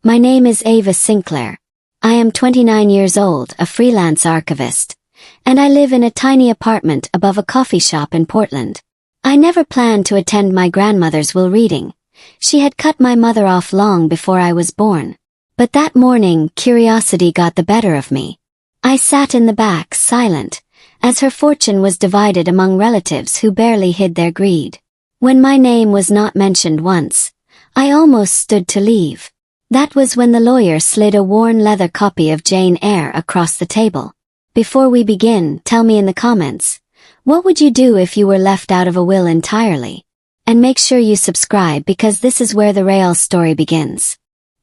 My name is Ava Sinclair. I am 29 years old, a freelance archivist, and I live in a tiny apartment above a coffee shop in Portland. I never planned to attend my grandmother's will reading. She had cut my mother off long before I was born. But that morning, curiosity got the better of me. I sat in the back, silent, as her fortune was divided among relatives who barely hid their greed. When my name was not mentioned once, I almost stood to leave. That was when the lawyer slid a worn leather copy of Jane Eyre across the table. Before we begin, tell me in the comments, what would you do if you were left out of a will entirely? And make sure you subscribe because this is where the real story begins.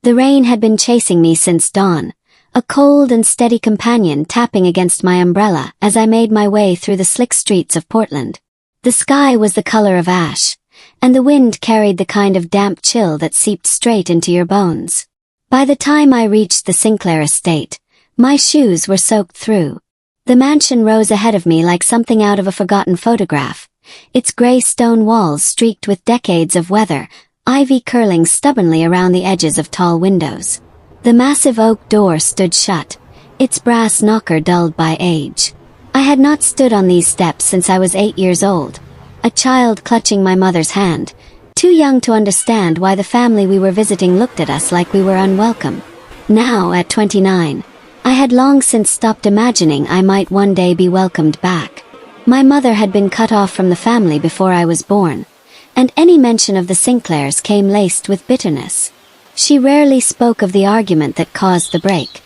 The rain had been chasing me since dawn, a cold and steady companion tapping against my umbrella as I made my way through the slick streets of Portland. The sky was the color of ash, and the wind carried the kind of damp chill that seeped straight into your bones. By the time I reached the Sinclair estate, my shoes were soaked through. The mansion rose ahead of me like something out of a forgotten photograph, its gray stone walls streaked with decades of weather, ivy curling stubbornly around the edges of tall windows. The massive oak door stood shut, its brass knocker dulled by age. I had not stood on these steps since I was 8 years old, a child clutching my mother's hand, too young to understand why the family we were visiting looked at us like we were unwelcome. Now, at 29, I had long since stopped imagining I might one day be welcomed back. My mother had been cut off from the family before I was born, and any mention of the Sinclairs came laced with bitterness. She rarely spoke of the argument that caused the break,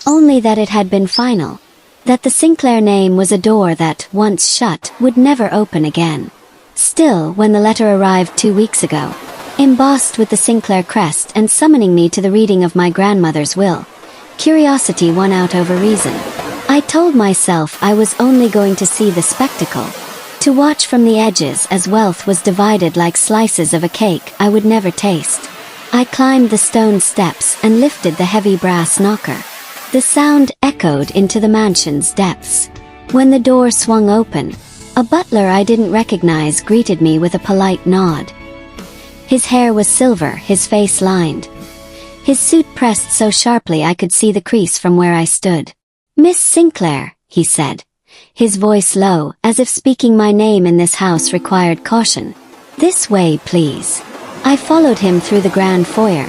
only that it had been final. That the Sinclair name was a door that, once shut, would never open again. Still, when the letter arrived 2 weeks ago, embossed with the Sinclair crest and summoning me to the reading of my grandmother's will, curiosity won out over reason. I told myself I was only going to see the spectacle, to watch from the edges as wealth was divided like slices of a cake I would never taste. I climbed the stone steps and lifted the heavy brass knocker. The sound echoed into the mansion's depths. When the door swung open, a butler I didn't recognize greeted me with a polite nod. His hair was silver, his face lined. His suit pressed so sharply I could see the crease from where I stood. "Miss Sinclair," he said, his voice low, as if speaking my name in this house required caution. "This way, please." I followed him through the grand foyer,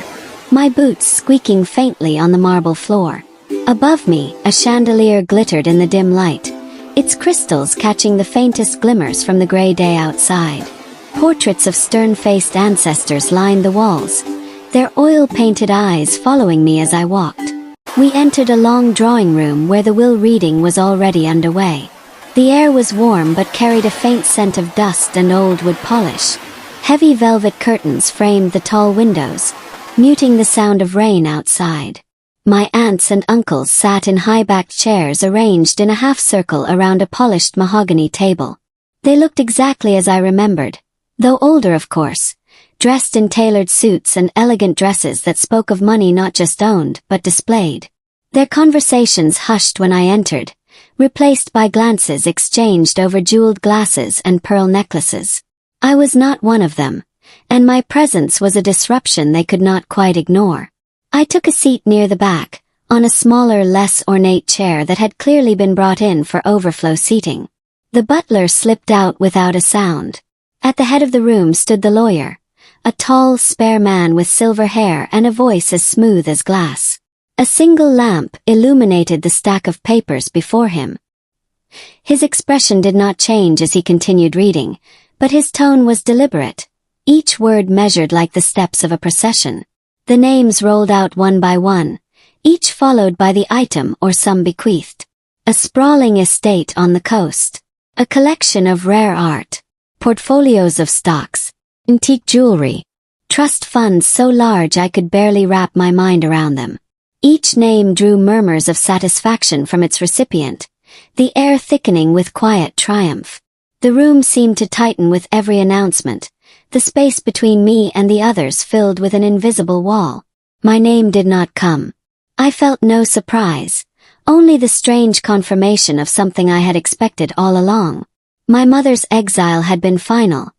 my boots squeaking faintly on the marble floor. Above me, a chandelier glittered in the dim light, its crystals catching the faintest glimmers from the gray day outside. Portraits of stern-faced ancestors lined the walls, their oil-painted eyes following me as I walked. We entered a long drawing room where the will reading was already underway. The air was warm but carried a faint scent of dust and old wood polish. Heavy velvet curtains framed the tall windows, muting the sound of rain outside. My aunts and uncles sat in high-backed chairs arranged in a half-circle around a polished mahogany table. They looked exactly as I remembered, though older of course, dressed in tailored suits and elegant dresses that spoke of money not just owned but displayed. Their conversations hushed when I entered, replaced by glances exchanged over jeweled glasses and pearl necklaces. I was not one of them, and my presence was a disruption they could not quite ignore. I took a seat near the back, on a smaller, less ornate chair that had clearly been brought in for overflow seating. The butler slipped out without a sound. At the head of the room stood the lawyer, a tall, spare man with silver hair and a voice as smooth as glass. A single lamp illuminated the stack of papers before him. His expression did not change as he continued reading, but his tone was deliberate, each word measured like the steps of a procession. The names rolled out one by one, each followed by the item or sum bequeathed. A sprawling estate on the coast, a collection of rare art, portfolios of stocks, antique jewelry, trust funds so large I could barely wrap my mind around them. Each name drew murmurs of satisfaction from its recipient, the air thickening with quiet triumph. The room seemed to tighten with every announcement, the space between me and the others filled with an invisible wall. My name did not come. I felt no surprise, only the strange confirmation of something I had expected all along. My mother's exile had been final.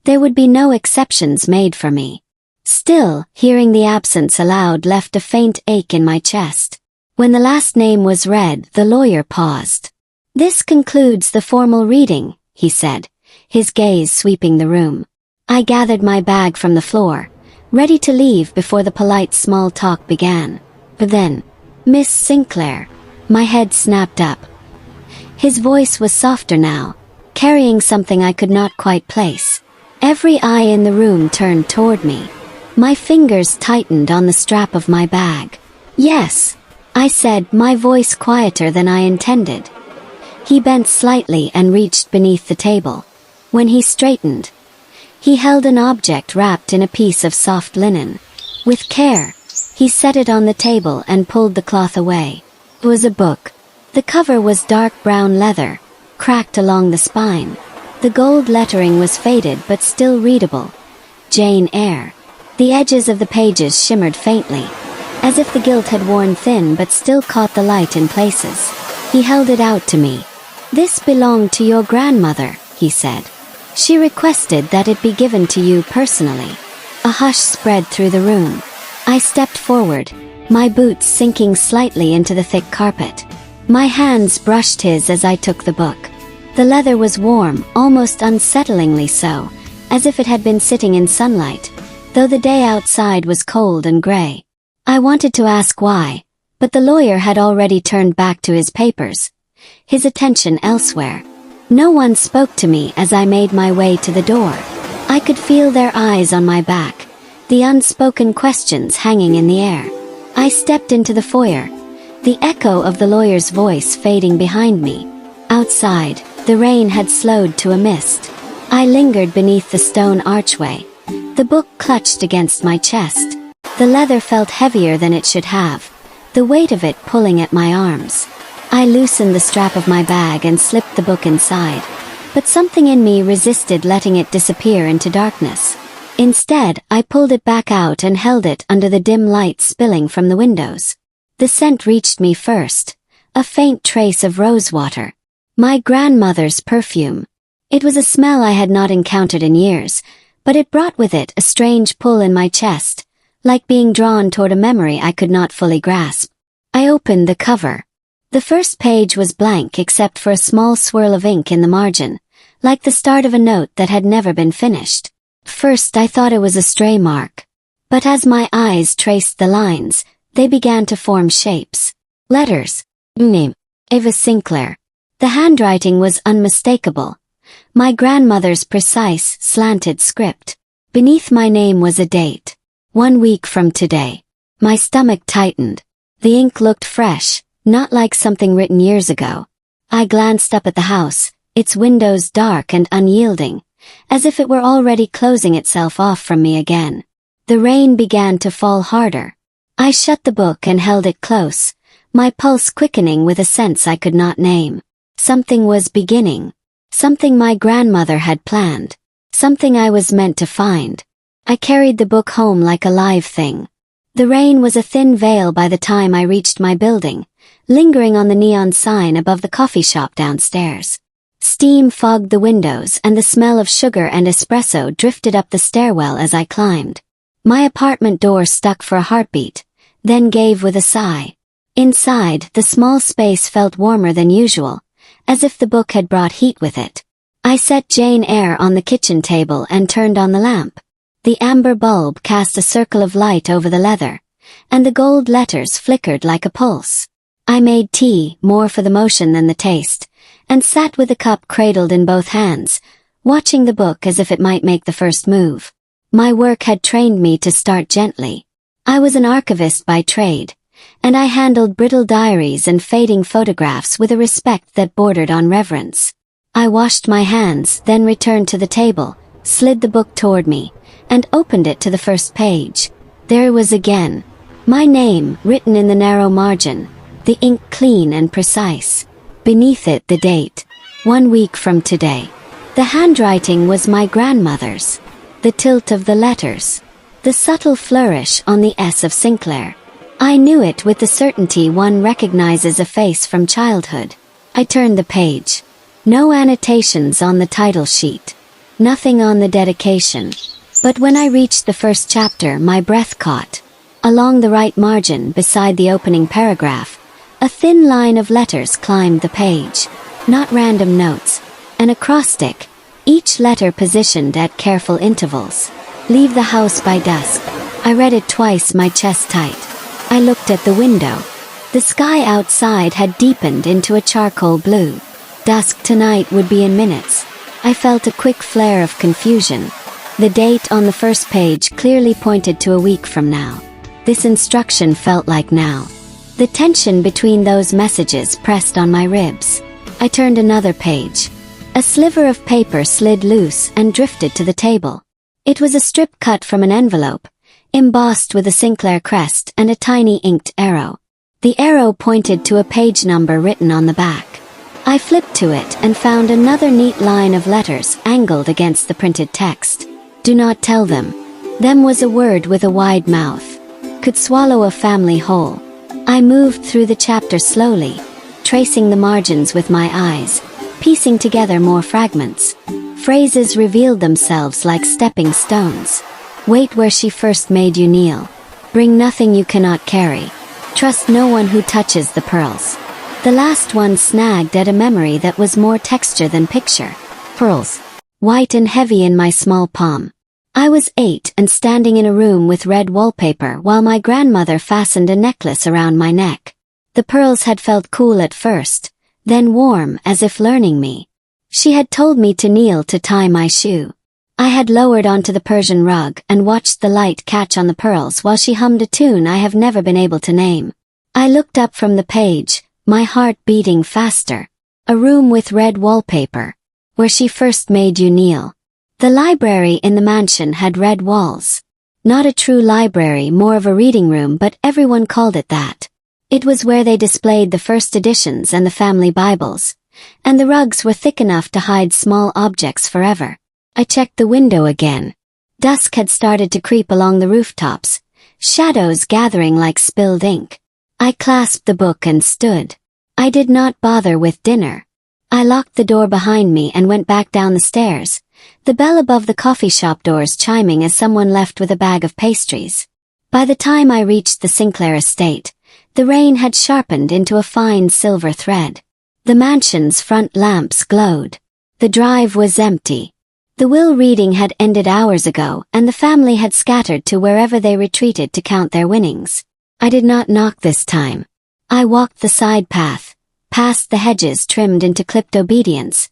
There would be no exceptions made for me. Still, hearing the absence aloud left a faint ache in my chest. When the last name was read, the lawyer paused. "This concludes the formal reading," he said, his gaze sweeping the room. I gathered my bag from the floor, ready to leave before the polite small talk began. But then, "Miss Sinclair," my head snapped up. His voice was softer now, carrying something I could not quite place. Every eye in the room turned toward me. My fingers tightened on the strap of my bag. "Yes," I said, my voice quieter than I intended. He bent slightly and reached beneath the table. When he straightened, he held an object wrapped in a piece of soft linen. With care, he set it on the table and pulled the cloth away. It was a book. The cover was dark brown leather, cracked along the spine. The gold lettering was faded but still readable. Jane Eyre. The edges of the pages shimmered faintly, as if the gilt had worn thin but still caught the light in places. He held it out to me. "This belonged to your grandmother," he said. "She requested that it be given to you personally." A hush spread through the room. I stepped forward, my boots sinking slightly into the thick carpet. My hands brushed his as I took the book. The leather was warm, almost unsettlingly so, as if it had been sitting in sunlight, though the day outside was cold and gray. I wanted to ask why, but the lawyer had already turned back to his papers, his attention elsewhere. No one spoke to me as I made my way to the door. I could feel their eyes on my back, the unspoken questions hanging in the air. I stepped into the foyer, the echo of the lawyer's voice fading behind me. Outside, the rain had slowed to a mist. I lingered beneath the stone archway. The book clutched against my chest. The leather felt heavier than it should have, the weight of it pulling at my arms. I loosened the strap of my bag and slipped the book inside, but something in me resisted letting it disappear into darkness. Instead, I pulled it back out and held it under the dim light spilling from the windows. The scent reached me first, a faint trace of rosewater. My grandmother's perfume. It was a smell I had not encountered in years, but it brought with it a strange pull in my chest, like being drawn toward a memory I could not fully grasp. I opened the cover. The first page was blank except for a small swirl of ink in the margin, like the start of a note that had never been finished. First I thought it was a stray mark, but as my eyes traced the lines, they began to form shapes. Letters. Name. Eva Sinclair. The handwriting was unmistakable. My grandmother's precise, slanted script. Beneath my name was a date. 1 week from today. My stomach tightened. The ink looked fresh, not like something written years ago. I glanced up at the house, its windows dark and unyielding, as if it were already closing itself off from me again. The rain began to fall harder. I shut the book and held it close, my pulse quickening with a sense I could not name. Something was beginning. Something my grandmother had planned. Something I was meant to find. I carried the book home like a live thing. The rain was a thin veil by the time I reached my building, lingering on the neon sign above the coffee shop downstairs. Steam fogged the windows and the smell of sugar and espresso drifted up the stairwell as I climbed. My apartment door stuck for a heartbeat, then gave with a sigh. Inside, the small space felt warmer than usual, as if the book had brought heat with it. I set Jane Eyre on the kitchen table and turned on the lamp. The amber bulb cast a circle of light over the leather, and the gold letters flickered like a pulse. I made tea, more for the motion than the taste, and sat with the cup cradled in both hands, watching the book as if it might make the first move. My work had trained me to start gently. I was an archivist by trade, and I handled brittle diaries and fading photographs with a respect that bordered on reverence. I washed my hands, then returned to the table, slid the book toward me, and opened it to the first page. There it was again. My name, written in the narrow margin, the ink clean and precise. Beneath it the date, 1 week from today. The handwriting was my grandmother's. The tilt of the letters. The subtle flourish on the S of Sinclair. I knew it with the certainty one recognizes a face from childhood. I turned the page. No annotations on the title sheet. Nothing on the dedication. But when I reached the first chapter, my breath caught. Along the right margin, beside the opening paragraph, a thin line of letters climbed the page. Not random notes. An acrostic, each letter positioned at careful intervals. Leave the house by dusk. I read it twice, my chest tight. I looked at the window. The sky outside had deepened into a charcoal blue. Dusk tonight would be in minutes. I felt a quick flare of confusion. The date on the first page clearly pointed to a week from now. This instruction felt like now. The tension between those messages pressed on my ribs. I turned another page. A sliver of paper slid loose and drifted to the table. It was a strip cut from an envelope, embossed with a Sinclair crest and a tiny inked arrow. The arrow pointed to a page number written on the back. I flipped to it and found another neat line of letters angled against the printed text. Do not tell them. Them was a word with a wide mouth. Could swallow a family whole. I moved through the chapter slowly, tracing the margins with my eyes, piecing together more fragments. Phrases revealed themselves like stepping stones. Wait where she first made you kneel. Bring nothing you cannot carry. Trust no one who touches the pearls. The last one snagged at a memory that was more texture than picture. Pearls. White and heavy in my small palm. I was 8 and standing in a room with red wallpaper while my grandmother fastened a necklace around my neck. The pearls had felt cool at first, then warm as if learning me. She had told me to kneel to tie my shoe. I had lowered onto the Persian rug and watched the light catch on the pearls while she hummed a tune I have never been able to name. I looked up from the page, my heart beating faster. A room with red wallpaper. Where she first made you kneel. The library in the mansion had red walls. Not a true library, more of a reading room, but everyone called it that. It was where they displayed the first editions and the family Bibles, and the rugs were thick enough to hide small objects forever. I checked the window again. Dusk had started to creep along the rooftops, shadows gathering like spilled ink. I clasped the book and stood. I did not bother with dinner. I locked the door behind me and went back down the stairs, the bell above the coffee shop doors chiming as someone left with a bag of pastries. By the time I reached the Sinclair estate, the rain had sharpened into a fine silver thread. The mansion's front lamps glowed. The drive was empty. The will reading had ended hours ago and the family had scattered to wherever they retreated to count their winnings. I did not knock this time. I walked the side path, past the hedges trimmed into clipped obedience,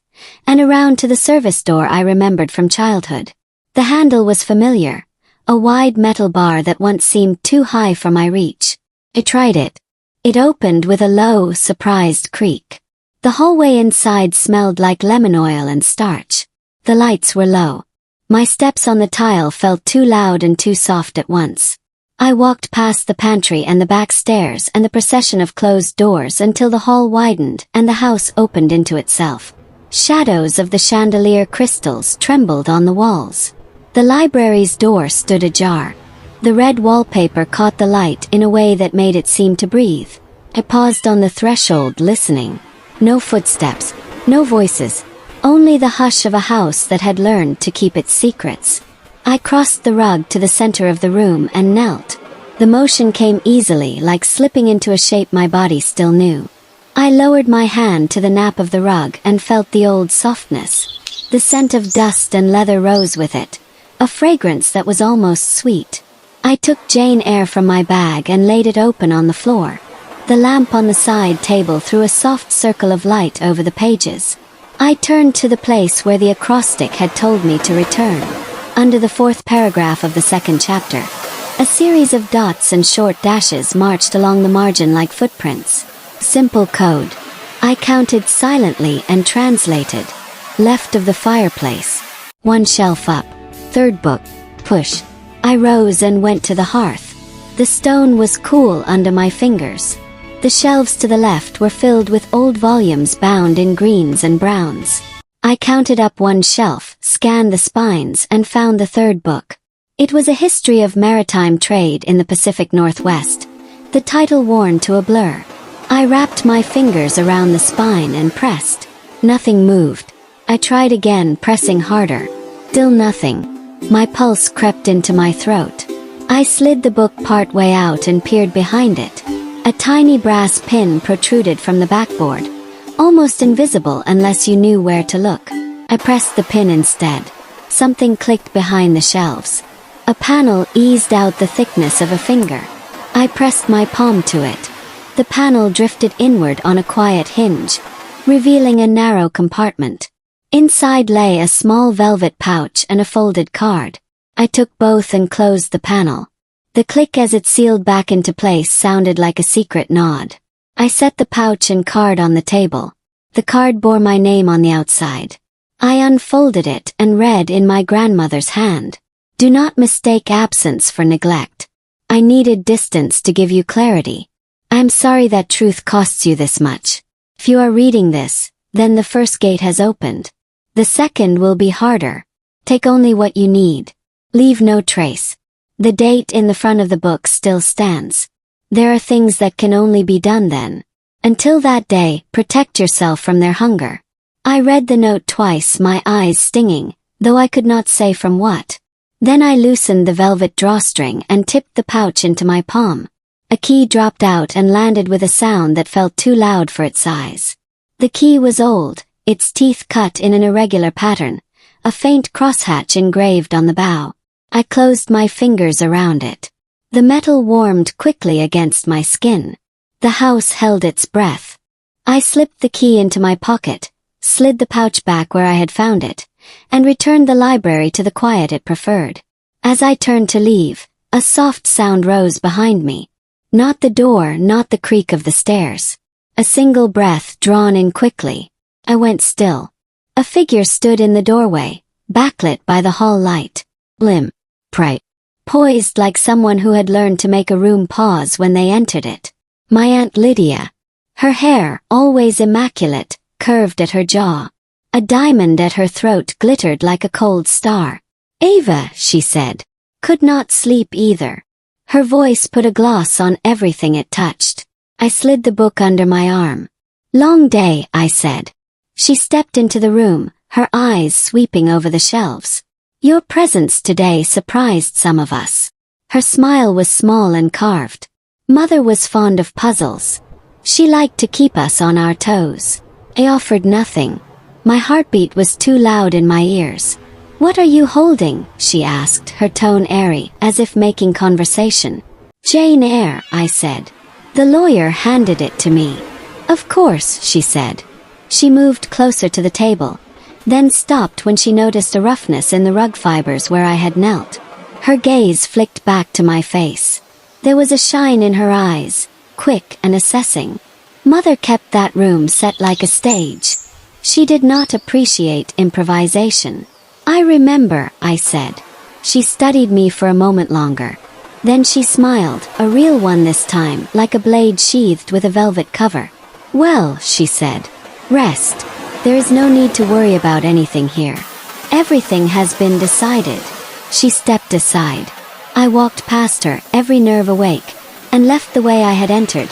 and around to the service door I remembered from childhood. The handle was familiar, a wide metal bar that once seemed too high for my reach. I tried it. It opened with a low, surprised creak. The hallway inside smelled like lemon oil and starch. The lights were low. My steps on the tile felt too loud and too soft at once. I walked past the pantry and the back stairs and the procession of closed doors until the hall widened and the house opened into itself. Shadows of the chandelier crystals trembled on the walls. The library's door stood ajar. The red wallpaper caught the light in a way that made it seem to breathe. I paused on the threshold listening. No footsteps, no voices, only the hush of a house that had learned to keep its secrets. I crossed the rug to the center of the room and knelt. The motion came easily, like slipping into a shape my body still knew. I lowered my hand to the nap of the rug and felt the old softness. The scent of dust and leather rose with it, a fragrance that was almost sweet. I took Jane Eyre from my bag and laid it open on the floor. The lamp on the side table threw a soft circle of light over the pages. I turned to the place where the acrostic had told me to return. Under the 4th paragraph of the 2nd chapter, a series of dots and short dashes marched along the margin like footprints. Simple code. I counted silently and translated. Left of the fireplace. 1 shelf up. 3rd book. Push. I rose and went to the hearth. The stone was cool under my fingers. The shelves to the left were filled with old volumes bound in greens and browns. I counted up 1 shelf, scanned the spines, and found the 3rd book. It was a history of maritime trade in the Pacific Northwest, the title worn to a blur. I wrapped my fingers around the spine and pressed. Nothing moved. I tried again, pressing harder. Still nothing. My pulse crept into my throat. I slid the book part way out and peered behind it. A tiny brass pin protruded from the backboard, almost invisible unless you knew where to look. I pressed the pin instead. Something clicked behind the shelves. A panel eased out the thickness of a finger. I pressed my palm to it. The panel drifted inward on a quiet hinge, revealing a narrow compartment. Inside lay a small velvet pouch and a folded card. I took both and closed the panel. The click as it sealed back into place sounded like a secret nod. I set the pouch and card on the table. The card bore my name on the outside. I unfolded it and read in my grandmother's hand. Do not mistake absence for neglect. I needed distance to give you clarity. I am sorry that truth costs you this much. If you are reading this, then the first gate has opened. The second will be harder. Take only what you need. Leave no trace. The date in the front of the book still stands. There are things that can only be done then. Until that day, protect yourself from their hunger. I read the note twice, my eyes stinging, though I could not say from what. Then I loosened the velvet drawstring and tipped the pouch into my palm. A key dropped out and landed with a sound that felt too loud for its size. The key was old, its teeth cut in an irregular pattern, a faint crosshatch engraved on the bow. I closed my fingers around it. The metal warmed quickly against my skin. The house held its breath. I slipped the key into my pocket, slid the pouch back where I had found it, and returned the library to the quiet it preferred. As I turned to leave, a soft sound rose behind me. Not the door, not the creak of the stairs. A single breath drawn in quickly. I went still. A figure stood in the doorway, backlit by the hall light. Pray. Poised like someone who had learned to make a room pause when they entered it. My Aunt Lydia. Her hair, always immaculate, curved at her jaw. A diamond at her throat glittered like a cold star. Ava, she said. Could not sleep either. Her voice put a gloss on everything it touched. I slid the book under my arm. Long day, I said. She stepped into the room, her eyes sweeping over the shelves. Your presence today surprised some of us. Her smile was small and carved. Mother was fond of puzzles. She liked to keep us on our toes. I offered nothing. My heartbeat was too loud in my ears. What are you holding? She asked, her tone airy, as if making conversation. Jane Eyre, I said. The lawyer handed it to me. Of course, she said. She moved closer to the table, then stopped when she noticed a roughness in the rug fibers where I had knelt. Her gaze flicked back to my face. There was a shine in her eyes, quick and assessing. Mother kept that room set like a stage. She did not appreciate improvisation. I remember, I said. She studied me for a moment longer. Then she smiled, a real one this time, like a blade sheathed with a velvet cover. Well, she said. Rest. There is no need to worry about anything here. Everything has been decided. She stepped aside. I walked past her, every nerve awake, and left the way I had entered,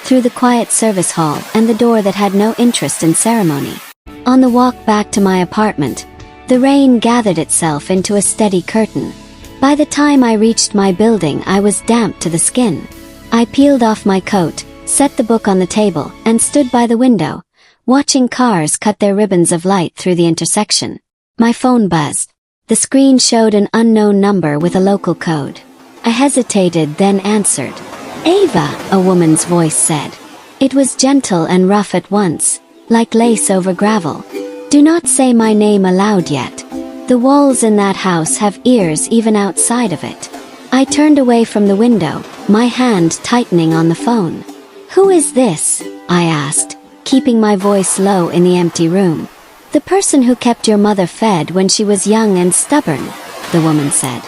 through the quiet service hall and the door that had no interest in ceremony. On the walk back to my apartment, the rain gathered itself into a steady curtain. By the time I reached my building, I was damp to the skin. I peeled off my coat, set the book on the table, and stood by the window, watching cars cut their ribbons of light through the intersection. My phone buzzed. The screen showed an unknown number with a local code. I hesitated, then answered. Ava, a woman's voice said. It was gentle and rough at once, like lace over gravel. Do not say my name aloud yet. The walls in that house have ears even outside of it. I turned away from the window, my hand tightening on the phone. Who is this? I asked, keeping my voice low in the empty room. The person who kept your mother fed when she was young and stubborn, the woman said.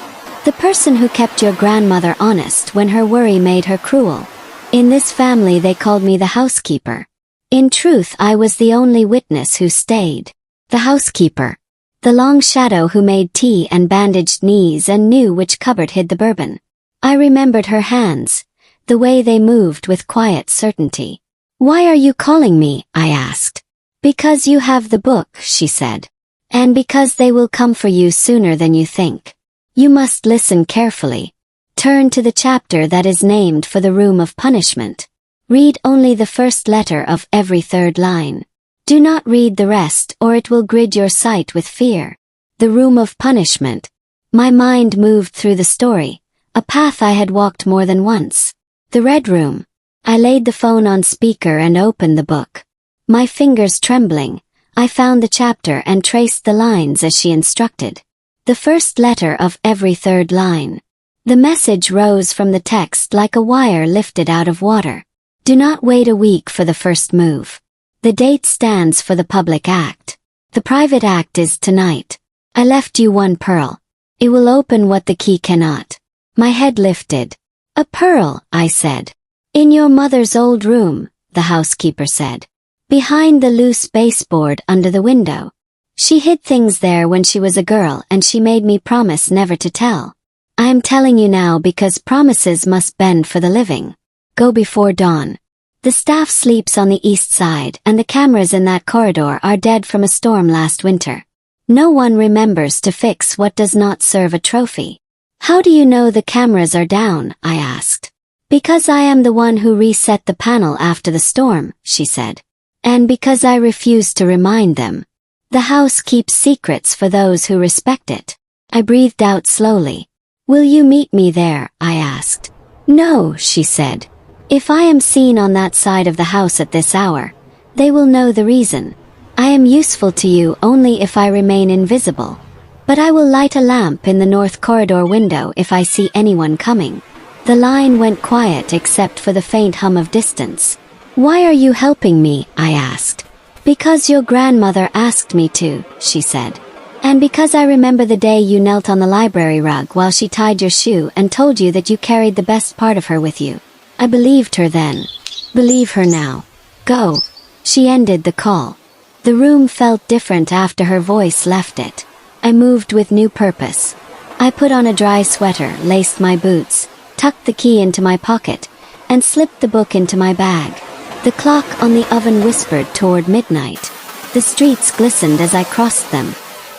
The person who kept your grandmother honest when her worry made her cruel. In this family they called me the housekeeper. In truth, I was the only witness who stayed. The housekeeper. The long shadow who made tea and bandaged knees and knew which cupboard hid the bourbon. I remembered her hands, the way they moved with quiet certainty. Why are you calling me? I asked. Because you have the book, she said. And because they will come for you sooner than you think. You must listen carefully. Turn to the chapter that is named for the room of punishment. Read only the first letter of every third line. Do not read the rest or it will grid your sight with fear. The room of punishment. My mind moved through the story, a path I had walked more than once. The red room. I laid the phone on speaker and opened the book. My fingers trembling, I found the chapter and traced the lines as she instructed. The first letter of every third line. The message rose from the text like a wire lifted out of water. Do not wait a week for the first move. The date stands for the public act. The private act is tonight. I left you one pearl. It will open what the key cannot. My head lifted. A pearl, I said. In your mother's old room, the housekeeper said. Behind the loose baseboard under the window. She hid things there when she was a girl and she made me promise never to tell. I am telling you now because promises must bend for the living. Go before dawn. The staff sleeps on the east side and the cameras in that corridor are dead from a storm last winter. No one remembers to fix what does not serve a trophy. How do you know the cameras are down? I asked. Because I am the one who reset the panel after the storm, she said. And because I refuse to remind them. The house keeps secrets for those who respect it. I breathed out slowly. Will you meet me there? I asked. No, she said. If I am seen on that side of the house at this hour, they will know the reason. I am useful to you only if I remain invisible. But I will light a lamp in the north corridor window if I see anyone coming. The line went quiet except for the faint hum of distance. Why are you helping me? I asked. Because your grandmother asked me to, she said. And because I remember the day you knelt on the library rug while she tied your shoe and told you that you carried the best part of her with you. I believed her then. Believe her now. Go. She ended the call. The room felt different after her voice left it. I moved with new purpose. I put on a dry sweater, laced my boots, tucked the key into my pocket, and slipped the book into my bag. The clock on the oven whispered toward midnight. The streets glistened as I crossed them.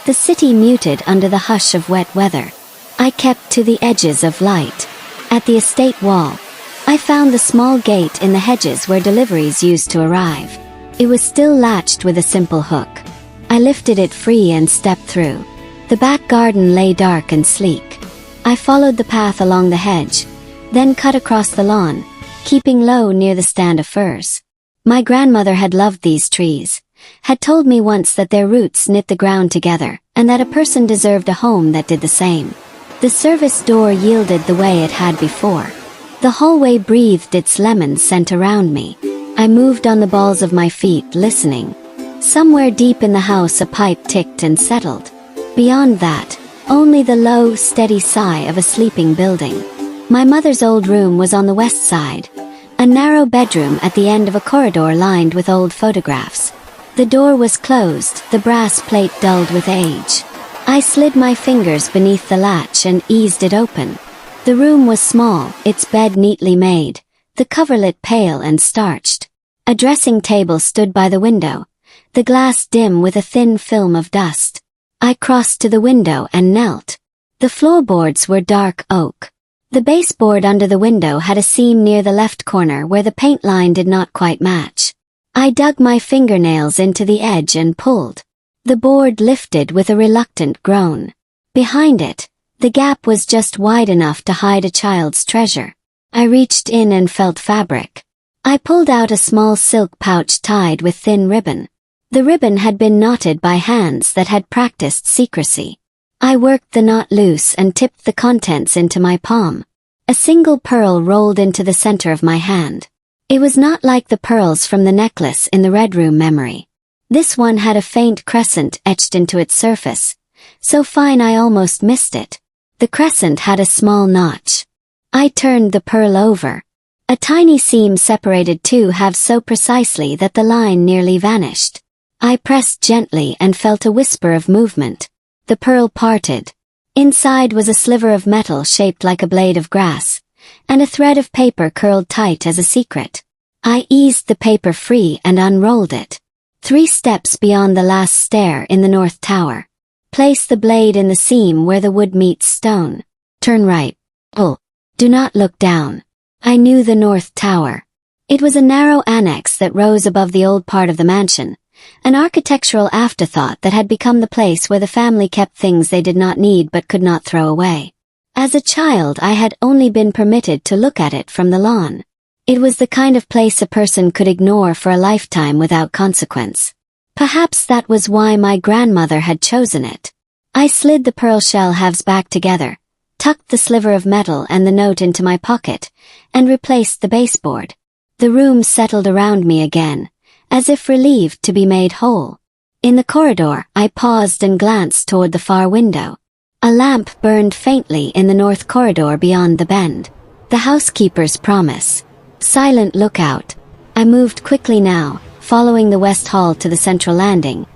The city muted under the hush of wet weather. I kept to the edges of light. At the estate wall, I found the small gate in the hedges where deliveries used to arrive. It was still latched with a simple hook. I lifted it free and stepped through. The back garden lay dark and sleek. I followed the path along the hedge, then cut across the lawn, keeping low near the stand of firs. My grandmother had loved these trees, had told me once that their roots knit the ground together, and that a person deserved a home that did the same. The service door yielded the way it had before. The hallway breathed its lemon scent around me. I moved on the balls of my feet, listening. Somewhere deep in the house a pipe ticked and settled. Beyond that, only the low, steady sigh of a sleeping building. My mother's old room was on the west side, a narrow bedroom at the end of a corridor lined with old photographs. The door was closed, the brass plate dulled with age. I slid my fingers beneath the latch and eased it open. The room was small, its bed neatly made, the coverlet pale and starched. A dressing table stood by the window, the glass dim with a thin film of dust. I crossed to the window and knelt. The floorboards were dark oak. The baseboard under the window had a seam near the left corner where the paint line did not quite match. I dug my fingernails into the edge and pulled. The board lifted with a reluctant groan. Behind it, the gap was just wide enough to hide a child's treasure. I reached in and felt fabric. I pulled out a small silk pouch tied with thin ribbon. The ribbon had been knotted by hands that had practiced secrecy. I worked the knot loose and tipped the contents into my palm. A single pearl rolled into the center of my hand. It was not like the pearls from the necklace in the red room memory. This one had a faint crescent etched into its surface, so fine I almost missed it. The crescent had a small notch. I turned the pearl over. A tiny seam separated two halves so precisely that the line nearly vanished. I pressed gently and felt a whisper of movement. The pearl parted. Inside was a sliver of metal shaped like a blade of grass, and a thread of paper curled tight as a secret. I eased the paper free and unrolled it. 3 steps beyond the last stair in the north tower. Place the blade in the seam where the wood meets stone. Turn right. Pull. Do not look down. I knew the North Tower. It was a narrow annex that rose above the old part of the mansion, an architectural afterthought that had become the place where the family kept things they did not need but could not throw away. As a child, I had only been permitted to look at it from the lawn. It was the kind of place a person could ignore for a lifetime without consequence. Perhaps that was why my grandmother had chosen it. I slid the pearl shell halves back together, tucked the sliver of metal and the note into my pocket, and replaced the baseboard. The room settled around me again, as if relieved to be made whole. In the corridor, I paused and glanced toward the far window. A lamp burned faintly in the north corridor beyond the bend. The housekeeper's promise. Silent lookout. I moved quickly now, following the west hall to the central landing,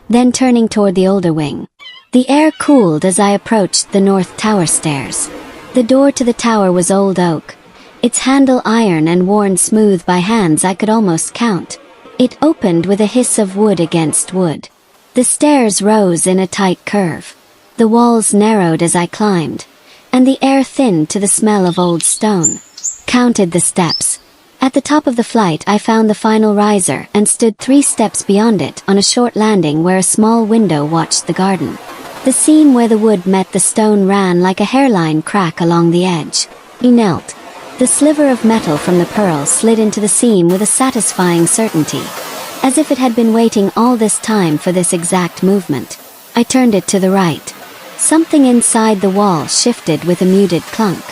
then turning toward the older wing. The air cooled as I approached the north tower stairs. The door to the tower was old oak, its handle iron and worn smooth by hands I could almost count. It opened with a hiss of wood against wood. The stairs rose in a tight curve. The walls narrowed as I climbed, and the air thinned to the smell of old stone. Counted the steps. At the top of the flight I found the final riser and stood 3 steps beyond it on a short landing where a small window watched the garden. The seam where the wood met the stone ran like a hairline crack along the edge. He knelt. The sliver of metal from the pearl slid into the seam with a satisfying certainty, as if it had been waiting all this time for this exact movement. I turned it to the right. Something inside the wall shifted with a muted clunk.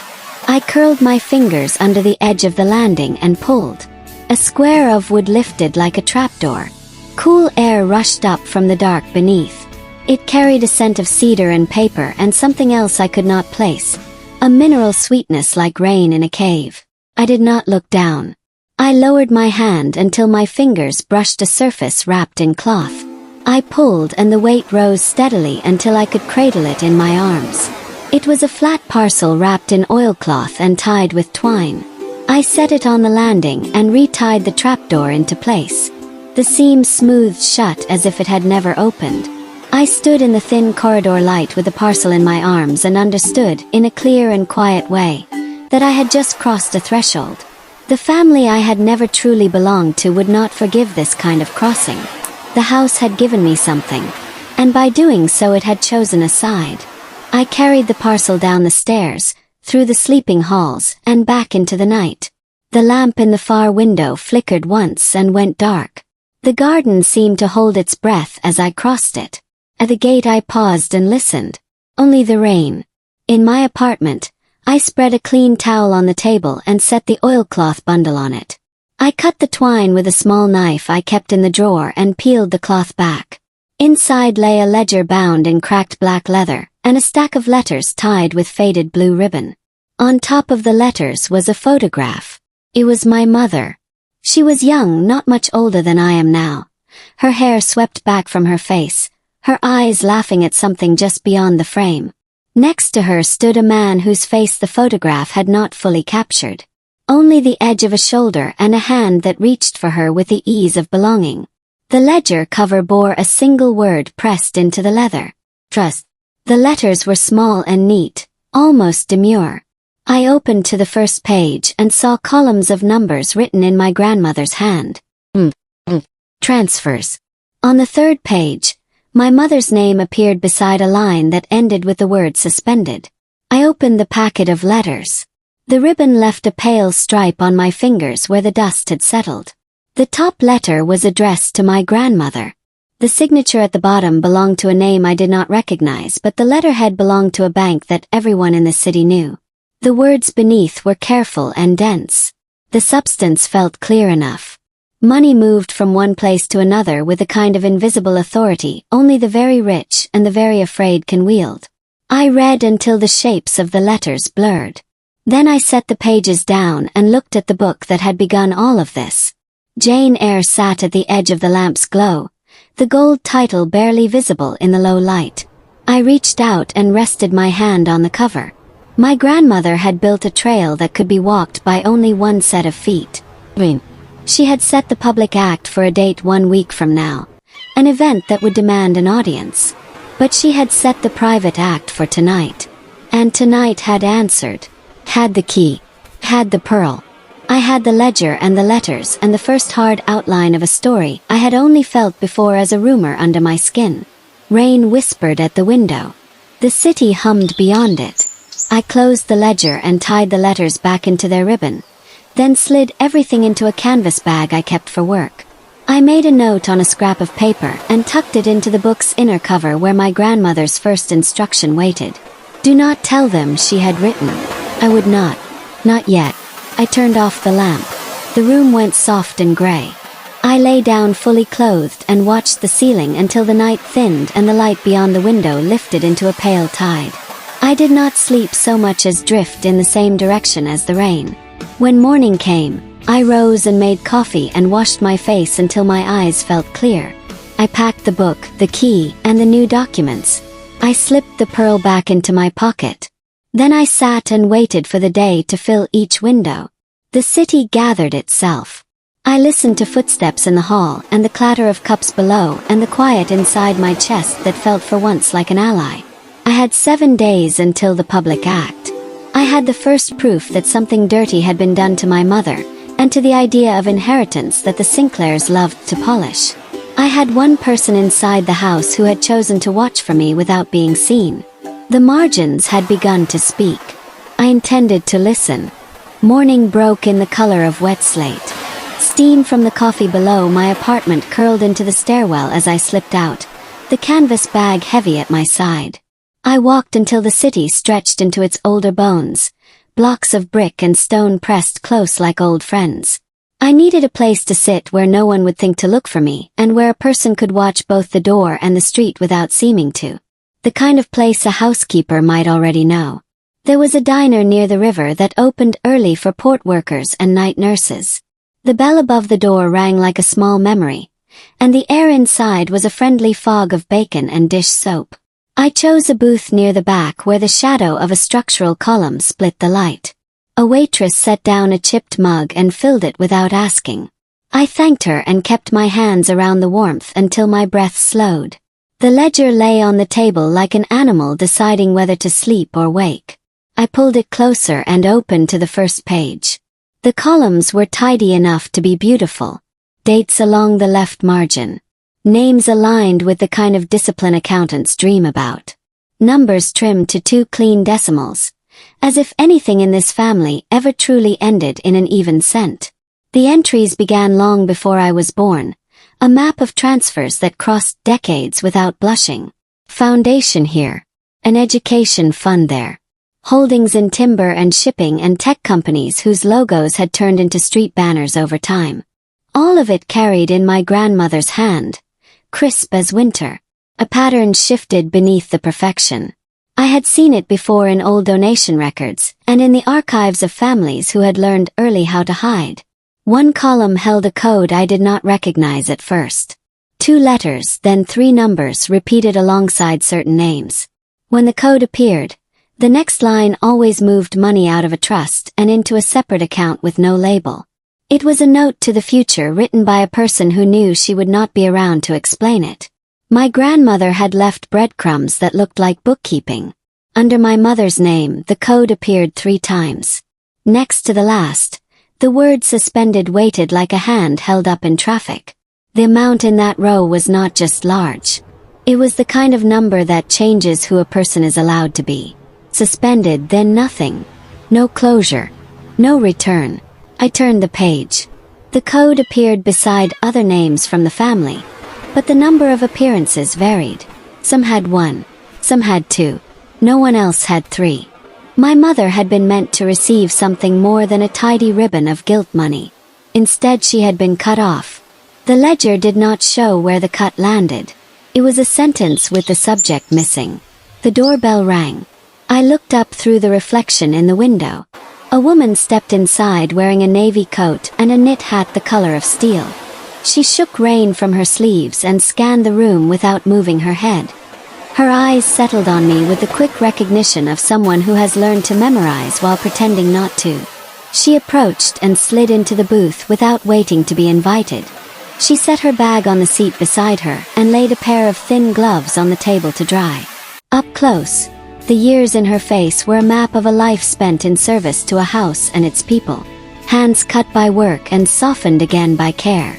I curled my fingers under the edge of the landing and pulled. A square of wood lifted like a trapdoor. Cool air rushed up from the dark beneath. It carried a scent of cedar and paper and something else I could not place. A mineral sweetness like rain in a cave. I did not look down. I lowered my hand until my fingers brushed a surface wrapped in cloth. I pulled and the weight rose steadily until I could cradle it in my arms. It was a flat parcel wrapped in oilcloth and tied with twine. I set it on the landing and retied the trapdoor into place. The seam smoothed shut as if it had never opened. I stood in the thin corridor light with the parcel in my arms and understood, in a clear and quiet way, that I had just crossed a threshold. The family I had never truly belonged to would not forgive this kind of crossing. The house had given me something, and by doing so it had chosen a side. I carried the parcel down the stairs, through the sleeping halls, and back into the night. The lamp in the far window flickered once and went dark. The garden seemed to hold its breath as I crossed it. At the gate I paused and listened. Only the rain. In my apartment, I spread a clean towel on the table and set the oilcloth bundle on it. I cut the twine with a small knife I kept in the drawer and peeled the cloth back. Inside lay a ledger bound in cracked black leather, and a stack of letters tied with faded blue ribbon. On top of the letters was a photograph. It was my mother. She was young, not much older than I am now. Her hair swept back from her face, her eyes laughing at something just beyond the frame. Next to her stood a man whose face the photograph had not fully captured. Only the edge of a shoulder and a hand that reached for her with the ease of belonging. The ledger cover bore a single word pressed into the leather. Trust. The letters were small and neat, almost demure. I opened to the first page and saw columns of numbers written in my grandmother's hand. Transfers. On the third page, my mother's name appeared beside a line that ended with the word suspended. I opened the packet of letters. The ribbon left a pale stripe on my fingers where the dust had settled. The top letter was addressed to my grandmother. The signature at the bottom belonged to a name I did not recognize, but the letterhead belonged to a bank that everyone in the city knew. The words beneath were careful and dense. The substance felt clear enough. Money moved from one place to another with a kind of invisible authority only the very rich and the very afraid can wield. I read until the shapes of the letters blurred. Then I set the pages down and looked at the book that had begun all of this. Jane Eyre sat at the edge of the lamp's glow, the gold title barely visible in the low light. I reached out and rested my hand on the cover. My grandmother had built a trail that could be walked by only one set of feet. She had set the public act for a date 1 week from now, an event that would demand an audience. But she had set the private act for tonight. And tonight had answered. Had the key. Had the pearl. I had the ledger and the letters and the first hard outline of a story I had only felt before as a rumor under my skin. Rain whispered at the window. The city hummed beyond it. I closed the ledger and tied the letters back into their ribbon, then slid everything into a canvas bag I kept for work. I made a note on a scrap of paper and tucked it into the book's inner cover where my grandmother's first instruction waited. Do not tell them, she had written. I would not. Not yet. I turned off the lamp. The room went soft and gray. I lay down fully clothed and watched the ceiling until the night thinned and the light beyond the window lifted into a pale tide. I did not sleep so much as drift in the same direction as the rain. When morning came, I rose and made coffee and washed my face until my eyes felt clear. I packed the book, the key, and the new documents. I slipped the pearl back into my pocket. Then I sat and waited for the day to fill each window. The city gathered itself. I listened to footsteps in the hall and the clatter of cups below and the quiet inside my chest that felt for once like an ally. I had 7 days until the public act. I had the first proof that something dirty had been done to my mother, and to the idea of inheritance that the Sinclairs loved to polish. I had one person inside the house who had chosen to watch for me without being seen. The margins had begun to speak. I intended to listen. Morning broke in the color of wet slate. Steam from the coffee below my apartment curled into the stairwell as I slipped out, the canvas bag heavy at my side. I walked until the city stretched into its older bones, blocks of brick and stone pressed close like old friends. I needed a place to sit where no one would think to look for me, and where a person could watch both the door and the street without seeming to. The kind of place a housekeeper might already know. There was a diner near the river that opened early for port workers and night nurses. The bell above the door rang like a small memory, and the air inside was a friendly fog of bacon and dish soap. I chose a booth near the back where the shadow of a structural column split the light. A waitress set down a chipped mug and filled it without asking. I thanked her and kept my hands around the warmth until my breath slowed. The ledger lay on the table like an animal deciding whether to sleep or wake. I pulled it closer and opened to the first page. The columns were tidy enough to be beautiful. Dates along the left margin. Names aligned with the kind of discipline accountants dream about. Numbers trimmed to 2 clean decimals, as if anything in this family ever truly ended in an even cent. The entries began long before I was born. A map of transfers that crossed decades without blushing. Foundation here. An education fund there. Holdings in timber and shipping and tech companies whose logos had turned into street banners over time. All of it carried in my grandmother's hand, crisp as winter. A pattern shifted beneath the perfection. I had seen it before in old donation records and in the archives of families who had learned early how to hide. One column held a code I did not recognize at first. 2 letters, then 3 numbers repeated alongside certain names. When the code appeared, the next line always moved money out of a trust and into a separate account with no label. It was a note to the future written by a person who knew she would not be around to explain it. My grandmother had left breadcrumbs that looked like bookkeeping. Under my mother's name, the code appeared 3 times. Next to the last, the word suspended waited like a hand held up in traffic. The amount in that row was not just large. It was the kind of number that changes who a person is allowed to be. Suspended, then nothing. No closure. No return. I turned the page. The code appeared beside other names from the family, but the number of appearances varied. Some had 1. Some had 2. No one else had 3. My mother had been meant to receive something more than a tidy ribbon of guilt money. Instead, she had been cut off. The ledger did not show where the cut landed. It was a sentence with the subject missing. The doorbell rang. I looked up through the reflection in the window. A woman stepped inside wearing a navy coat and a knit hat the color of steel. She shook rain from her sleeves and scanned the room without moving her head. Her eyes settled on me with the quick recognition of someone who has learned to memorize while pretending not to. She approached and slid into the booth without waiting to be invited. She set her bag on the seat beside her and laid a pair of thin gloves on the table to dry. Up close, the years in her face were a map of a life spent in service to a house and its people. Hands cut by work and softened again by care.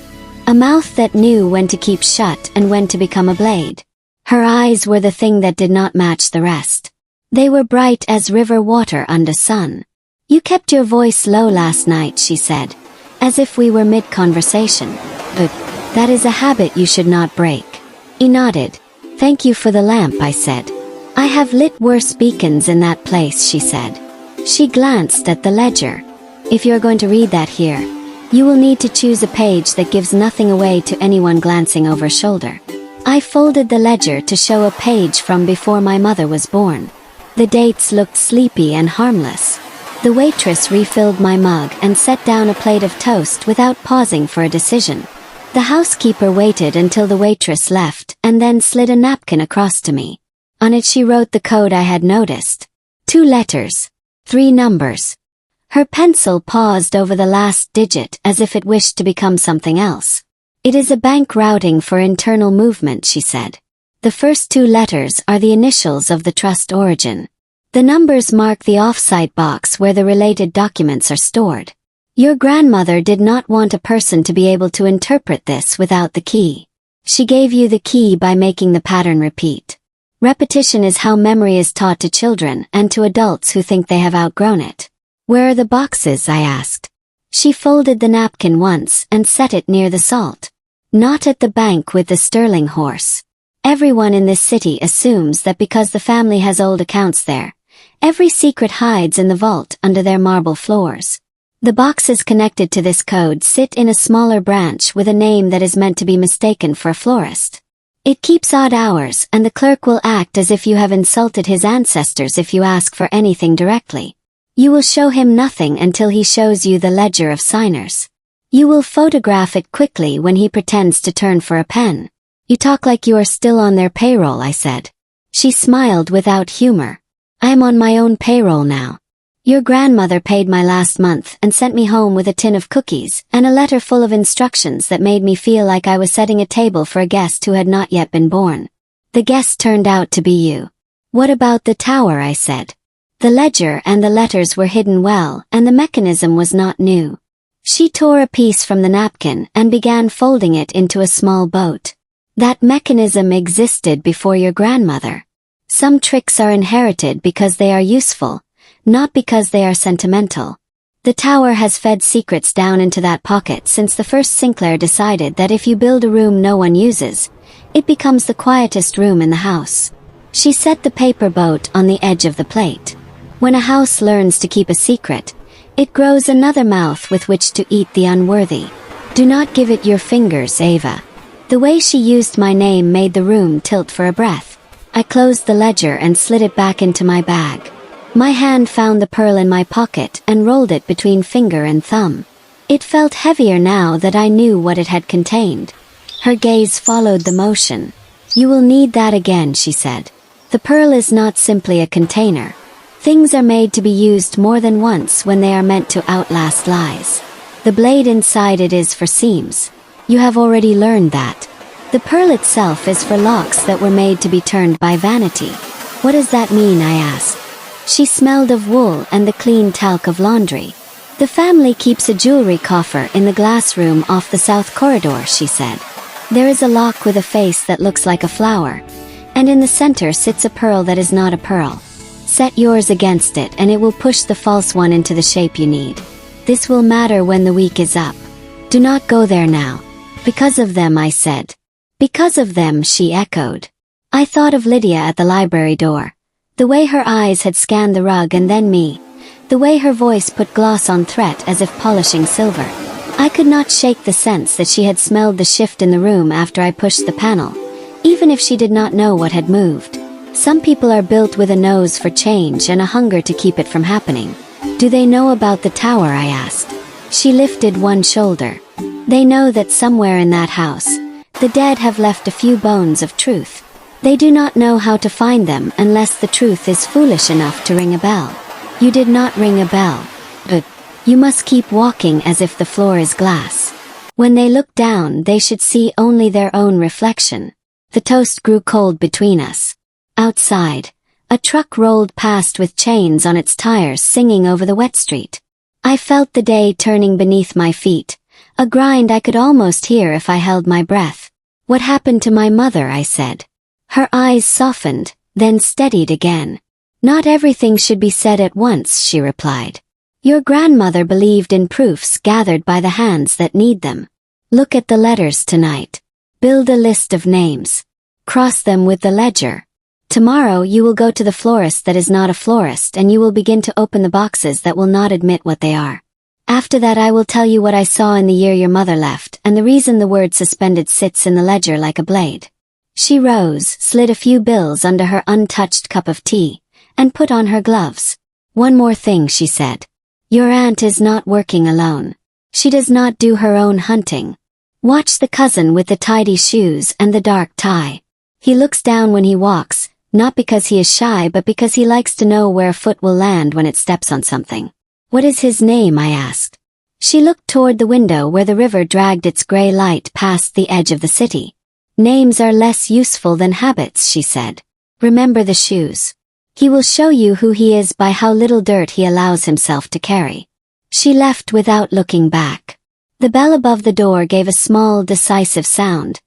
A mouth that knew when to keep shut and when to become a blade. Her eyes were the thing that did not match the rest. They were bright as river water under sun. "You kept your voice low last night," she said, as if we were mid-conversation. "But that is a habit you should not break." He nodded. "Thank you for the lamp," I said. "I have lit worse beacons in that place," she said. She glanced at the ledger. "If you're going to read that here, you will need to choose a page that gives nothing away to anyone glancing over shoulder." I folded the ledger to show a page from before my mother was born. The dates looked sleepy and harmless. The waitress refilled my mug and set down a plate of toast without pausing for a decision. The housekeeper waited until the waitress left and then slid a napkin across to me. On it she wrote the code I had noticed. 2 letters. 3 numbers. Her pencil paused over the last digit as if it wished to become something else. "It is a bank routing for internal movement," she said. "The first 2 letters are the initials of the trust origin. The numbers mark the off-site box where the related documents are stored. Your grandmother did not want a person to be able to interpret this without the key. She gave you the key by making the pattern repeat. Repetition is how memory is taught to children and to adults who think they have outgrown it." "Where are the boxes?" I asked. She folded the napkin once and set it near the salt. "Not at the bank with the sterling horse. Everyone in this city assumes that because the family has old accounts there, every secret hides in the vault under their marble floors. The boxes connected to this code sit in a smaller branch with a name that is meant to be mistaken for a florist. It keeps odd hours, and the clerk will act as if you have insulted his ancestors if you ask for anything directly. You will show him nothing until he shows you the ledger of signers. You will photograph it quickly when he pretends to turn for a pen." "You talk like you are still on their payroll," I said. She smiled without humor. "I am on my own payroll now. Your grandmother paid my last month and sent me home with a tin of cookies and a letter full of instructions that made me feel like I was setting a table for a guest who had not yet been born. The guest turned out to be you." "What about the tower?" I said. The ledger and the letters were hidden well, and the mechanism was not new. She tore a piece from the napkin and began folding it into a small boat. "That mechanism existed before your grandmother. Some tricks are inherited because they are useful, not because they are sentimental. The tower has fed secrets down into that pocket since the first Sinclair decided that if you build a room no one uses, it becomes the quietest room in the house." She set the paper boat on the edge of the plate. "When a house learns to keep a secret, it grows another mouth with which to eat the unworthy. Do not give it your fingers, Ava." The way she used my name made the room tilt for a breath. I closed the ledger and slid it back into my bag. My hand found the pearl in my pocket and rolled it between finger and thumb. It felt heavier now that I knew what it had contained. Her gaze followed the motion. "You will need that again," she said. "The pearl is not simply a container. Things are made to be used more than once when they are meant to outlast lies. The blade inside it is for seams. You have already learned that. The pearl itself is for locks that were made to be turned by vanity." "What does that mean?" I asked. She smelled of wool and the clean talc of laundry. "The family keeps a jewelry coffer in the glass room off the south corridor," she said. "There is a lock with a face that looks like a flower, and in the center sits a pearl that is not a pearl. Set yours against it and it will push the false one into the shape you need. This will matter when the week is up. Do not go there now." "Because of them," I said. "Because of them," she echoed. I thought of Lydia at the library door. The way her eyes had scanned the rug and then me. The way her voice put gloss on threat as if polishing silver. I could not shake the sense that she had smelled the shift in the room after I pushed the panel, even if she did not know what had moved. Some people are built with a nose for change and a hunger to keep it from happening. "Do they know about the tower?" I asked. She lifted one shoulder. "They know that somewhere in that house, the dead have left a few bones of truth. They do not know how to find them unless the truth is foolish enough to ring a bell." "You did not ring a bell. But you must keep walking as if the floor is glass." When they look down, they should see only their own reflection. The toast grew cold between us. Outside, a truck rolled past with chains on its tires singing over the wet street. I felt the day turning beneath my feet, a grind I could almost hear if I held my breath. "What happened to my mother?" I said. Her eyes softened, then steadied again. "Not everything should be said at once," she replied. "Your grandmother believed in proofs gathered by the hands that need them. Look at the letters tonight. Build a list of names. Cross them with the ledger. Tomorrow you will go to the florist that is not a florist, and you will begin to open the boxes that will not admit what they are. After that I will tell you what I saw in the year your mother left, and the reason the word suspended sits in the ledger like a blade." She rose, slid a few bills under her untouched cup of tea, and put on her gloves. "One more thing," she said. "Your aunt is not working alone. She does not do her own hunting. Watch the cousin with the tidy shoes and the dark tie. He looks down when he walks, not because he is shy but because he likes to know where a foot will land when it steps on something." "What is his name?" I asked. She looked toward the window where the river dragged its gray light past the edge of the city. "Names are less useful than habits," she said. "Remember the shoes. He will show you who he is by how little dirt he allows himself to carry." She left without looking back. The bell above the door gave a small, decisive sound,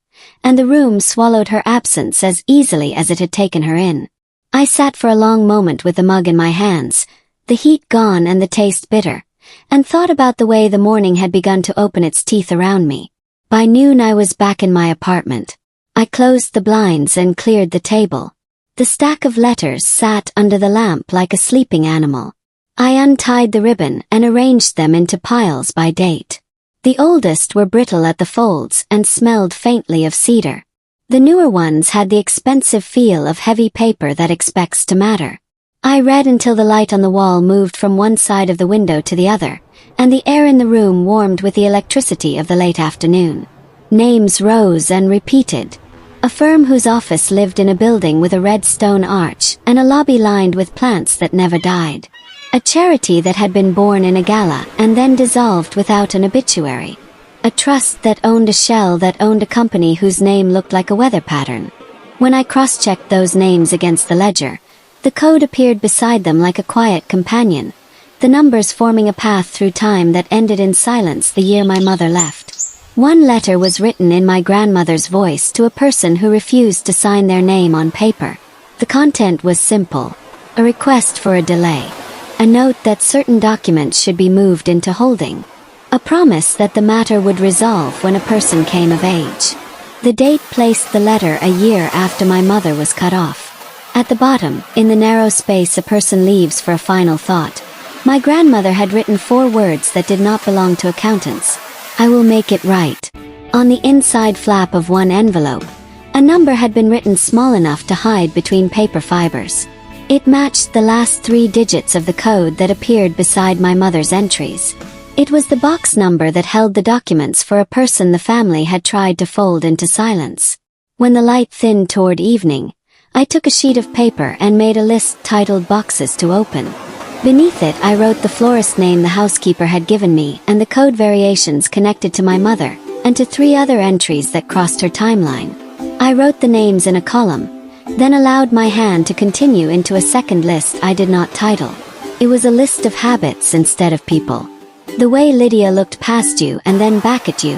and the room swallowed her absence as easily as it had taken her in. I sat for a long moment with the mug in my hands, the heat gone and the taste bitter, and thought about the way the morning had begun to open its teeth around me. By noon I was back in my apartment. I closed the blinds and cleared the table. The stack of letters sat under the lamp like a sleeping animal. I untied the ribbon and arranged them into piles by date. The oldest were brittle at the folds and smelled faintly of cedar. The newer ones had the expensive feel of heavy paper that expects to matter. I read until the light on the wall moved from one side of the window to the other, and the air in the room warmed with the electricity of the late afternoon. Names rose and repeated. A firm whose office lived in a building with a red stone arch and a lobby lined with plants that never died. A charity that had been born in a gala and then dissolved without an obituary. A trust that owned a shell that owned a company whose name looked like a weather pattern. When I cross-checked those names against the ledger, the code appeared beside them like a quiet companion, the numbers forming a path through time that ended in silence the year my mother left. One letter was written in my grandmother's voice to a person who refused to sign their name on paper. The content was simple: a request for a delay, a note that certain documents should be moved into holding, a promise that the matter would resolve when a person came of age. The date placed the letter a year after my mother was cut off. At the bottom, in the narrow space a person leaves for a final thought, my grandmother had written 4 words that did not belong to accountants: "I will make it right." On the inside flap of one envelope, a number had been written small enough to hide between paper fibers. It matched the last 3 digits of the code that appeared beside my mother's entries. It was the box number that held the documents for a person the family had tried to fold into silence. When the light thinned toward evening, I took a sheet of paper and made a list titled "Boxes to Open." Beneath it I wrote the florist name the housekeeper had given me and the code variations connected to my mother, and to 3 other entries that crossed her timeline. I wrote the names in a column, then allowed my hand to continue into a second list I did not title. It was a list of habits instead of people. The way Lydia looked past you and then back at you,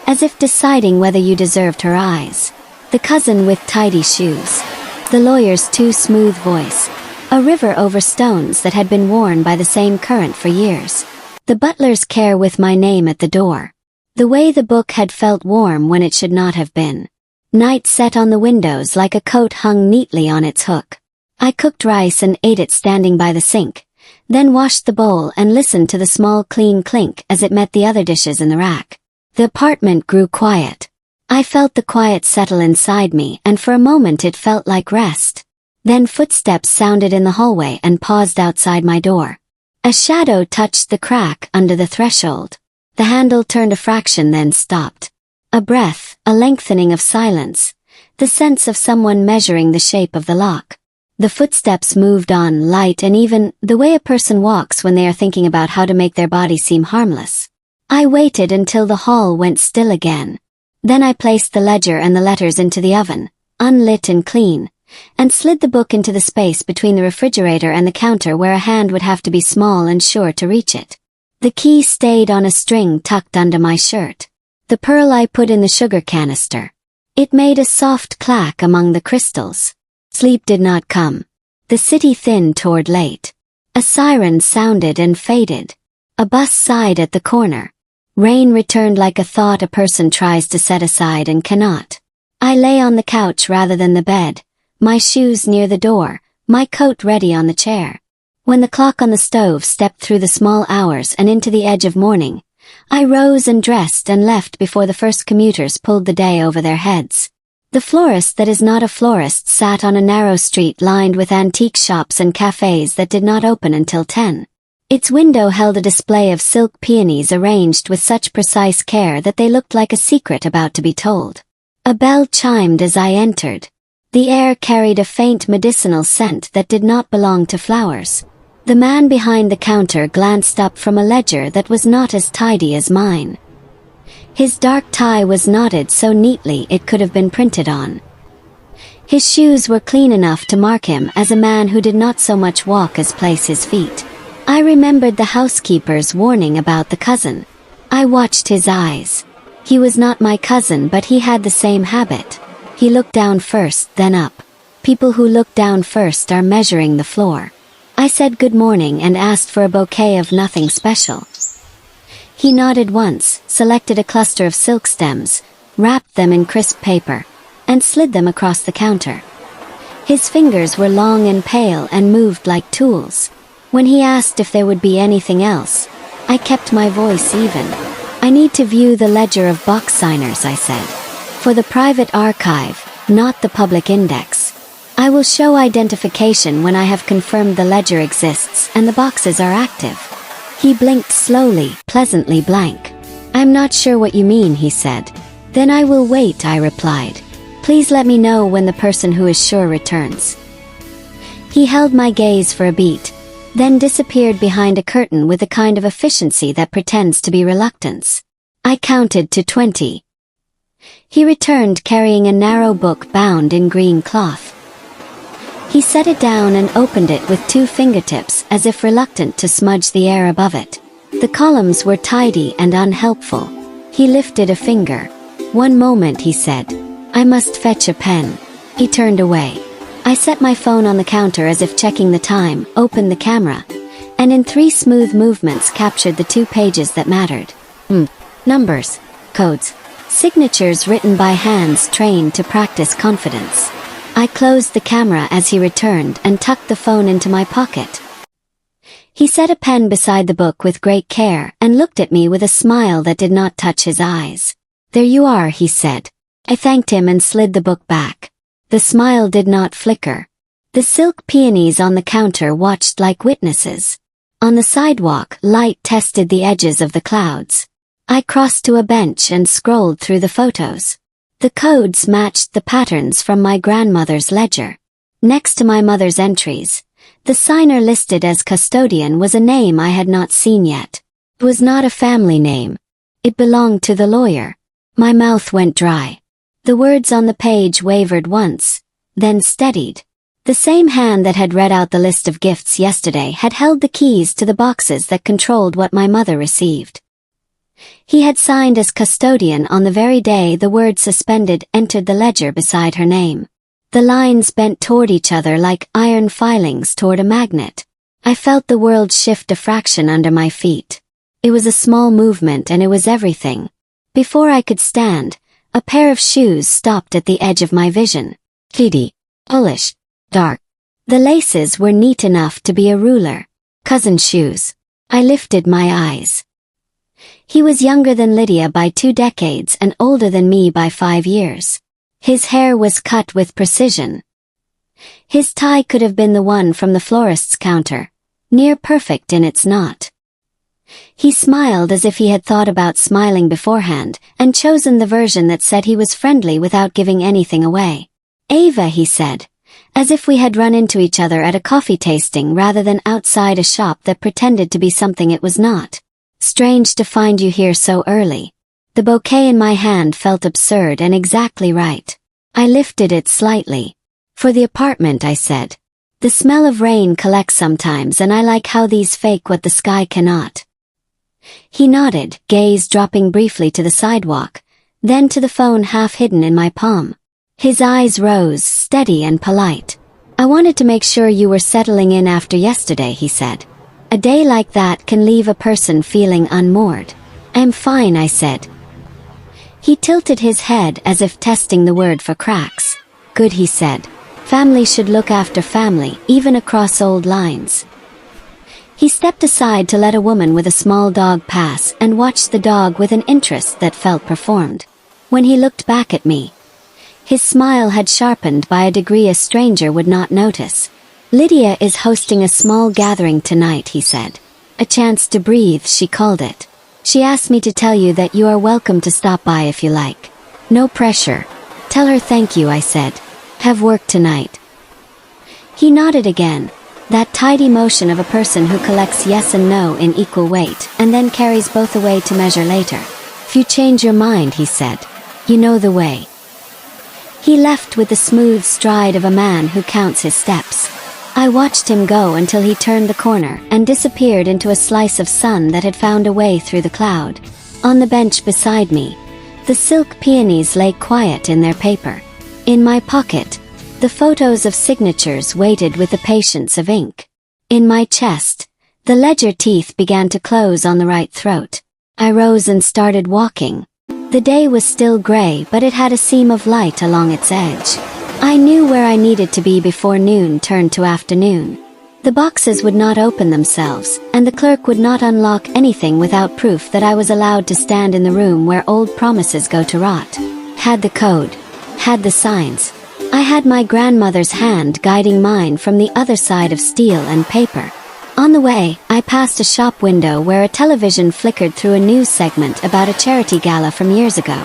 as if deciding whether you deserved her eyes. The cousin with tidy shoes. The lawyer's too smooth voice. A river over stones that had been worn by the same current for years. The butler's care with my name at the door. The way the book had felt warm when it should not have been. Night set on the windows like a coat hung neatly on its hook. I cooked rice and ate it standing by the sink, then washed the bowl and listened to the small clean clink as it met the other dishes in the rack. The apartment grew quiet. I felt the quiet settle inside me, and for a moment it felt like rest. Then footsteps sounded in the hallway and paused outside my door. A shadow touched the crack under the threshold. The handle turned a fraction then stopped. A breath, a lengthening of silence, the sense of someone measuring the shape of the lock. The footsteps moved on, light and even, the way a person walks when they are thinking about how to make their body seem harmless. I waited until the hall went still again. Then I placed the ledger and the letters into the oven, unlit and clean, and slid the book into the space between the refrigerator and the counter where a hand would have to be small and sure to reach it. The key stayed on a string tucked under my shirt. The pearl I put in the sugar canister. It made a soft clack among the crystals. Sleep did not come. The city thinned toward late. A siren sounded and faded. A bus sighed at the corner. Rain returned like a thought a person tries to set aside and cannot. I lay on the couch rather than the bed, my shoes near the door, my coat ready on the chair. When the clock on the stove stepped through the small hours and into the edge of morning, I rose and dressed and left before the first commuters pulled the day over their heads. The florist that is not a florist sat on a narrow street lined with antique shops and cafes that did not open until 10. Its window held a display of silk peonies arranged with such precise care that they looked like a secret about to be told. A bell chimed as I entered. The air carried a faint medicinal scent that did not belong to flowers. The man behind the counter glanced up from a ledger that was not as tidy as mine. His dark tie was knotted so neatly it could have been printed on. His shoes were clean enough to mark him as a man who did not so much walk as place his feet. I remembered the housekeeper's warning about the cousin. I watched his eyes. He was not my cousin, but he had the same habit. He looked down first, then up. People who look down first are measuring the floor. I said good morning and asked for a bouquet of nothing special. He nodded once, selected a cluster of silk stems, wrapped them in crisp paper, and slid them across the counter. His fingers were long and pale and moved like tools. When he asked if there would be anything else, I kept my voice even. I need to view the ledger of box signers, I said. For the private archive, not the public index. I will show identification when I have confirmed the ledger exists and the boxes are active. He blinked slowly, pleasantly blank. I'm not sure what you mean, he said. Then I will wait, I replied. Please let me know when the person who is sure returns. He held my gaze for a beat, then disappeared behind a curtain with a kind of efficiency that pretends to be reluctance. I counted to 20. He returned carrying a narrow book bound in green cloth. He set it down and opened it with 2 fingertips as if reluctant to smudge the air above it. The columns were tidy and unhelpful. He lifted a finger. One moment, he said. I must fetch a pen. He turned away. I set my phone on the counter as if checking the time, opened the camera, and in 3 smooth movements captured the 2 pages that mattered. Numbers, codes, signatures written by hands trained to practice confidence. I closed the camera as he returned and tucked the phone into my pocket. He set a pen beside the book with great care and looked at me with a smile that did not touch his eyes. There you are, he said. I thanked him and slid the book back. The smile did not flicker. The silk peonies on the counter watched like witnesses. On the sidewalk, light tested the edges of the clouds. I crossed to a bench and scrolled through the photos. The codes matched the patterns from my grandmother's ledger. Next to my mother's entries, the signer listed as custodian was a name I had not seen yet. It was not a family name. It belonged to the lawyer. My mouth went dry. The words on the page wavered once, then steadied. The same hand that had read out the list of gifts yesterday had held the keys to the boxes that controlled what my mother received. He had signed as custodian on the very day the word suspended entered the ledger beside her name. The lines bent toward each other like iron filings toward a magnet. I felt the world shift a fraction under my feet. It was a small movement and it was everything. Before I could stand, a pair of shoes stopped at the edge of my vision. Kitty. Polish. Dark. The laces were neat enough to be a ruler. Cousin shoes. I lifted my eyes. He was younger than Lydia by 2 decades and older than me by 5 years. His hair was cut with precision. His tie could have been the one from the florist's counter, near perfect in its knot. He smiled as if he had thought about smiling beforehand and chosen the version that said he was friendly without giving anything away. Ava, he said, as if we had run into each other at a coffee tasting rather than outside a shop that pretended to be something it was not. Strange to find you here so early. The bouquet in my hand felt absurd and exactly right. I lifted it slightly. For the apartment, I said. The smell of rain collects sometimes and I like how these fake what the sky cannot. He nodded, gaze dropping briefly to the sidewalk, then to the phone half hidden in my palm. His eyes rose, steady and polite. I wanted to make sure you were settling in after yesterday, he said. A day like that can leave a person feeling unmoored. I'm fine, I said. He tilted his head as if testing the word for cracks. Good, he said. Family should look after family, even across old lines. He stepped aside to let a woman with a small dog pass and watched the dog with an interest that felt performed. When he looked back at me, his smile had sharpened by a degree a stranger would not notice. Lydia is hosting a small gathering tonight, he said. A chance to breathe, she called it. She asked me to tell you that you are welcome to stop by if you like. No pressure. Tell her thank you, I said. Have work tonight. He nodded again, that tidy motion of a person who collects yes and no in equal weight and then carries both away to measure later. If you change your mind, he said, you know the way. He left with the smooth stride of a man who counts his steps. I watched him go until he turned the corner and disappeared into a slice of sun that had found a way through the cloud. On the bench beside me, the silk peonies lay quiet in their paper. In my pocket, the photos of signatures waited with the patience of ink. In my chest, the ledger teeth began to close on the right throat. I rose and started walking. The day was still gray, but it had a seam of light along its edge. I knew where I needed to be before noon turned to afternoon. The boxes would not open themselves, and the clerk would not unlock anything without proof that I was allowed to stand in the room where old promises go to rot. Had the code. Had the signs. I had my grandmother's hand guiding mine from the other side of steel and paper. On the way, I passed a shop window where a television flickered through a news segment about a charity gala from years ago.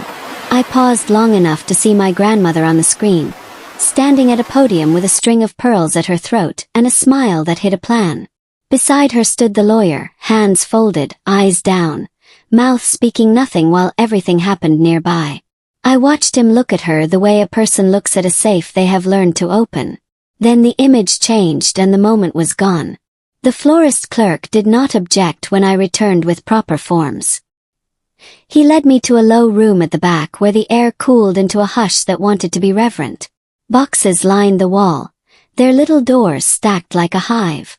I paused long enough to see my grandmother on the screen, standing at a podium with a string of pearls at her throat and a smile that hid a plan. Beside her stood the lawyer, hands folded, eyes down, mouth speaking nothing while everything happened nearby. I watched him look at her the way a person looks at a safe they have learned to open. Then the image changed and the moment was gone. The florist clerk did not object when I returned with proper forms. He led me to a low room at the back where the air cooled into a hush that wanted to be reverent. Boxes lined the wall, their little doors stacked like a hive.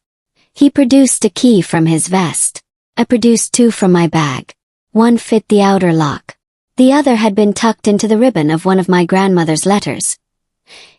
He produced a key from his vest. I produced two from my bag. One fit the outer lock. The other had been tucked into the ribbon of one of my grandmother's letters,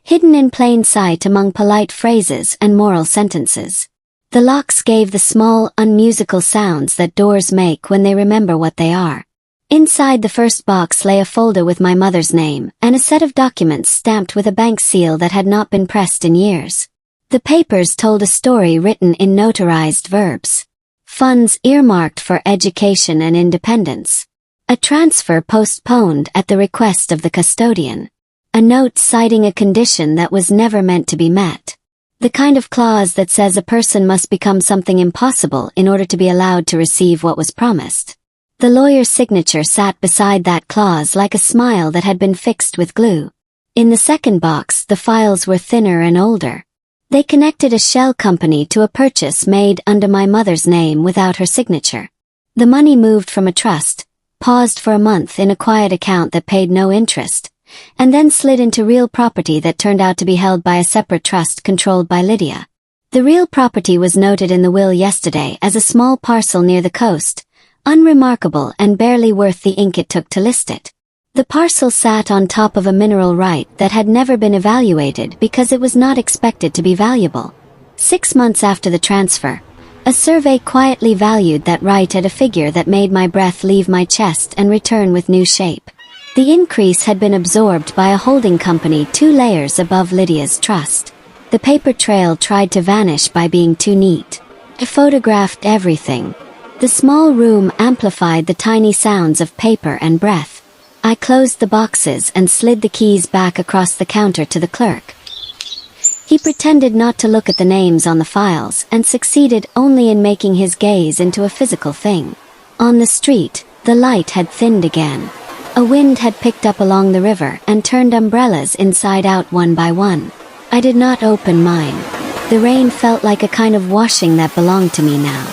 hidden in plain sight among polite phrases and moral sentences. The locks gave the small, unmusical sounds that doors make when they remember what they are. Inside the first box lay a folder with my mother's name and a set of documents stamped with a bank seal that had not been pressed in years. The papers told a story written in notarized verbs. Funds earmarked for education and independence. A transfer postponed at the request of the custodian. A note citing a condition that was never meant to be met. The kind of clause that says a person must become something impossible in order to be allowed to receive what was promised. The lawyer's signature sat beside that clause like a smile that had been fixed with glue. In the second box, the files were thinner and older. They connected a shell company to a purchase made under my mother's name without her signature. The money moved from a trust, paused for a month in a quiet account that paid no interest, and then slid into real property that turned out to be held by a separate trust controlled by Lydia. The real property was noted in the will yesterday as a small parcel near the coast, unremarkable and barely worth the ink it took to list it. The parcel sat on top of a mineral right that had never been evaluated because it was not expected to be valuable. 6 months after the transfer, a survey quietly valued that right at a figure that made my breath leave my chest and return with new shape. The increase had been absorbed by a holding company 2 layers above Lydia's trust. The paper trail tried to vanish by being too neat. I photographed everything. The small room amplified the tiny sounds of paper and breath. I closed the boxes and slid the keys back across the counter to the clerk. He pretended not to look at the names on the files and succeeded only in making his gaze into a physical thing. On the street, the light had thinned again. A wind had picked up along the river and turned umbrellas inside out one by one. I did not open mine. The rain felt like a kind of washing that belonged to me now.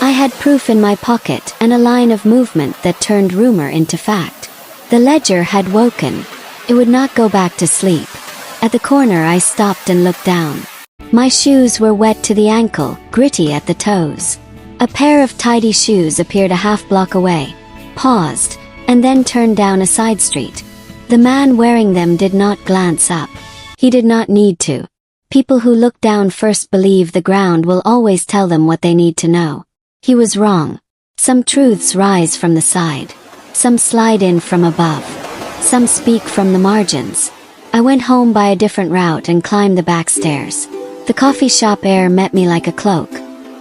I had proof in my pocket and a line of movement that turned rumor into fact. The ledger had woken. It would not go back to sleep. At the corner I stopped and looked down. My shoes were wet to the ankle, gritty at the toes. A pair of tidy shoes appeared a half-block away, paused, and then turned down a side street. The man wearing them did not glance up. He did not need to. People who look down first believe the ground will always tell them what they need to know. He was wrong. Some truths rise from the side. Some slide in from above. Some speak from the margins. I went home by a different route and climbed the back stairs. The coffee shop air met me like a cloak.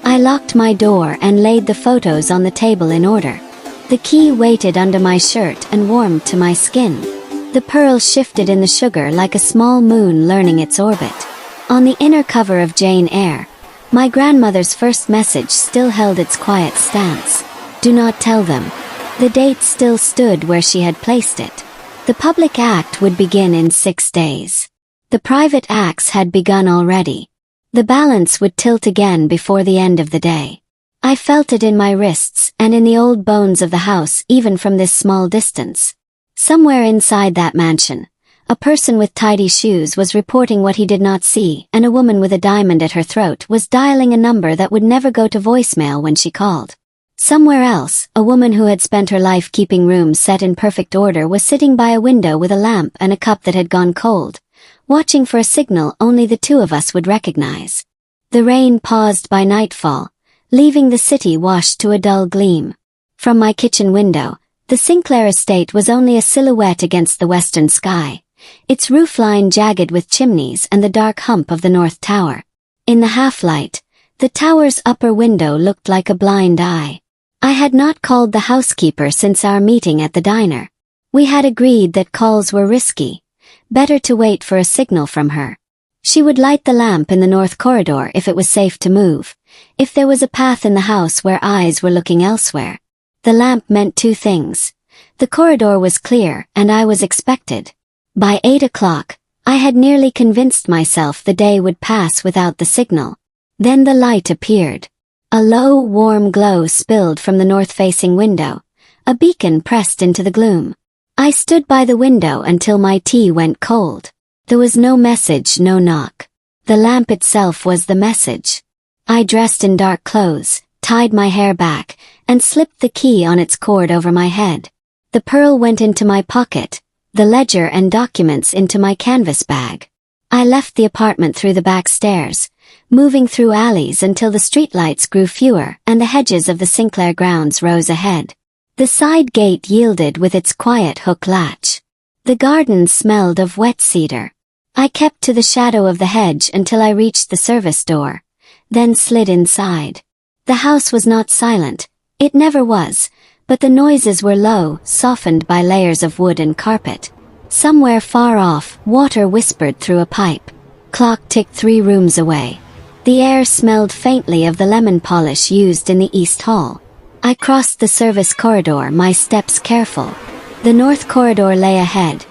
I locked my door and laid the photos on the table in order. The key waited under my shirt and warmed to my skin. The pearl shifted in the sugar like a small moon learning its orbit. On the inner cover of Jane Eyre, my grandmother's first message still held its quiet stance. Do not tell them. The date still stood where she had placed it. The public act would begin in 6 days. The private acts had begun already. The balance would tilt again before the end of the day. I felt it in my wrists and in the old bones of the house even from this small distance. Somewhere inside that mansion, a person with tidy shoes was reporting what he did not see, and a woman with a diamond at her throat was dialing a number that would never go to voicemail when she called. Somewhere else, a woman who had spent her life keeping rooms set in perfect order was sitting by a window with a lamp and a cup that had gone cold, watching for a signal only the two of us would recognize. The rain paused by nightfall, leaving the city washed to a dull gleam. From my kitchen window, the Sinclair estate was only a silhouette against the western sky, its roofline jagged with chimneys and the dark hump of the north tower. In the half-light, the tower's upper window looked like a blind eye. I had not called the housekeeper since our meeting at the diner. We had agreed that calls were risky. Better to wait for a signal from her. She would light the lamp in the north corridor if it was safe to move, if there was a path in the house where eyes were looking elsewhere. The lamp meant 2 things. The corridor was clear, and I was expected. By 8 o'clock, I had nearly convinced myself the day would pass without the signal. Then the light appeared. A low, warm glow spilled from the north-facing window. A beacon pressed into the gloom. I stood by the window until my tea went cold. There was no message, no knock. The lamp itself was the message. I dressed in dark clothes, tied my hair back, and slipped the key on its cord over my head. The pearl went into my pocket, the ledger and documents into my canvas bag. I left the apartment through the back stairs, moving through alleys until the streetlights grew fewer and the hedges of the Sinclair grounds rose ahead. The side gate yielded with its quiet hook latch. The garden smelled of wet cedar. I kept to the shadow of the hedge until I reached the service door, then slid inside. The house was not silent. It never was, but the noises were low, softened by layers of wood and carpet. Somewhere far off, water whispered through a pipe. Clock ticked 3 rooms away. The air smelled faintly of the lemon polish used in the East Hall. I crossed the service corridor, my steps careful. The north corridor lay ahead,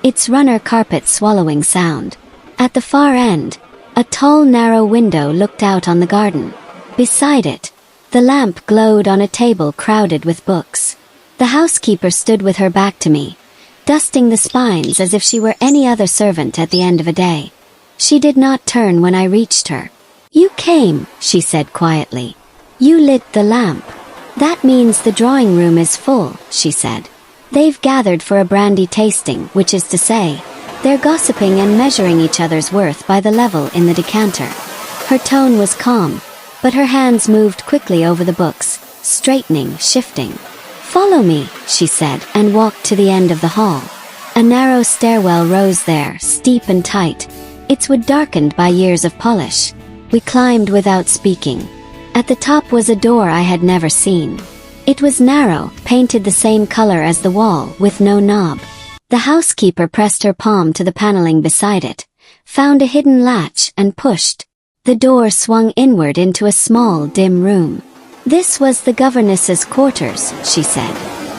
its runner carpet swallowing sound. At the far end, a tall narrow window looked out on the garden. Beside it, the lamp glowed on a table crowded with books. The housekeeper stood with her back to me, dusting the spines as if she were any other servant at the end of a day. She did not turn when I reached her. "You came," she said quietly. "You lit the lamp." "That means the drawing room is full," she said. "They've gathered for a brandy tasting, which is to say, they're gossiping and measuring each other's worth by the level in the decanter." Her tone was calm, but her hands moved quickly over the books, straightening, shifting. "Follow me," she said, and walked to the end of the hall. A narrow stairwell rose there, steep and tight, its wood darkened by years of polish. We climbed without speaking. At the top was a door I had never seen. It was narrow, painted the same color as the wall, with no knob. The housekeeper pressed her palm to the paneling beside it, found a hidden latch, and pushed. The door swung inward into a small, dim room. "This was the governess's quarters," she said.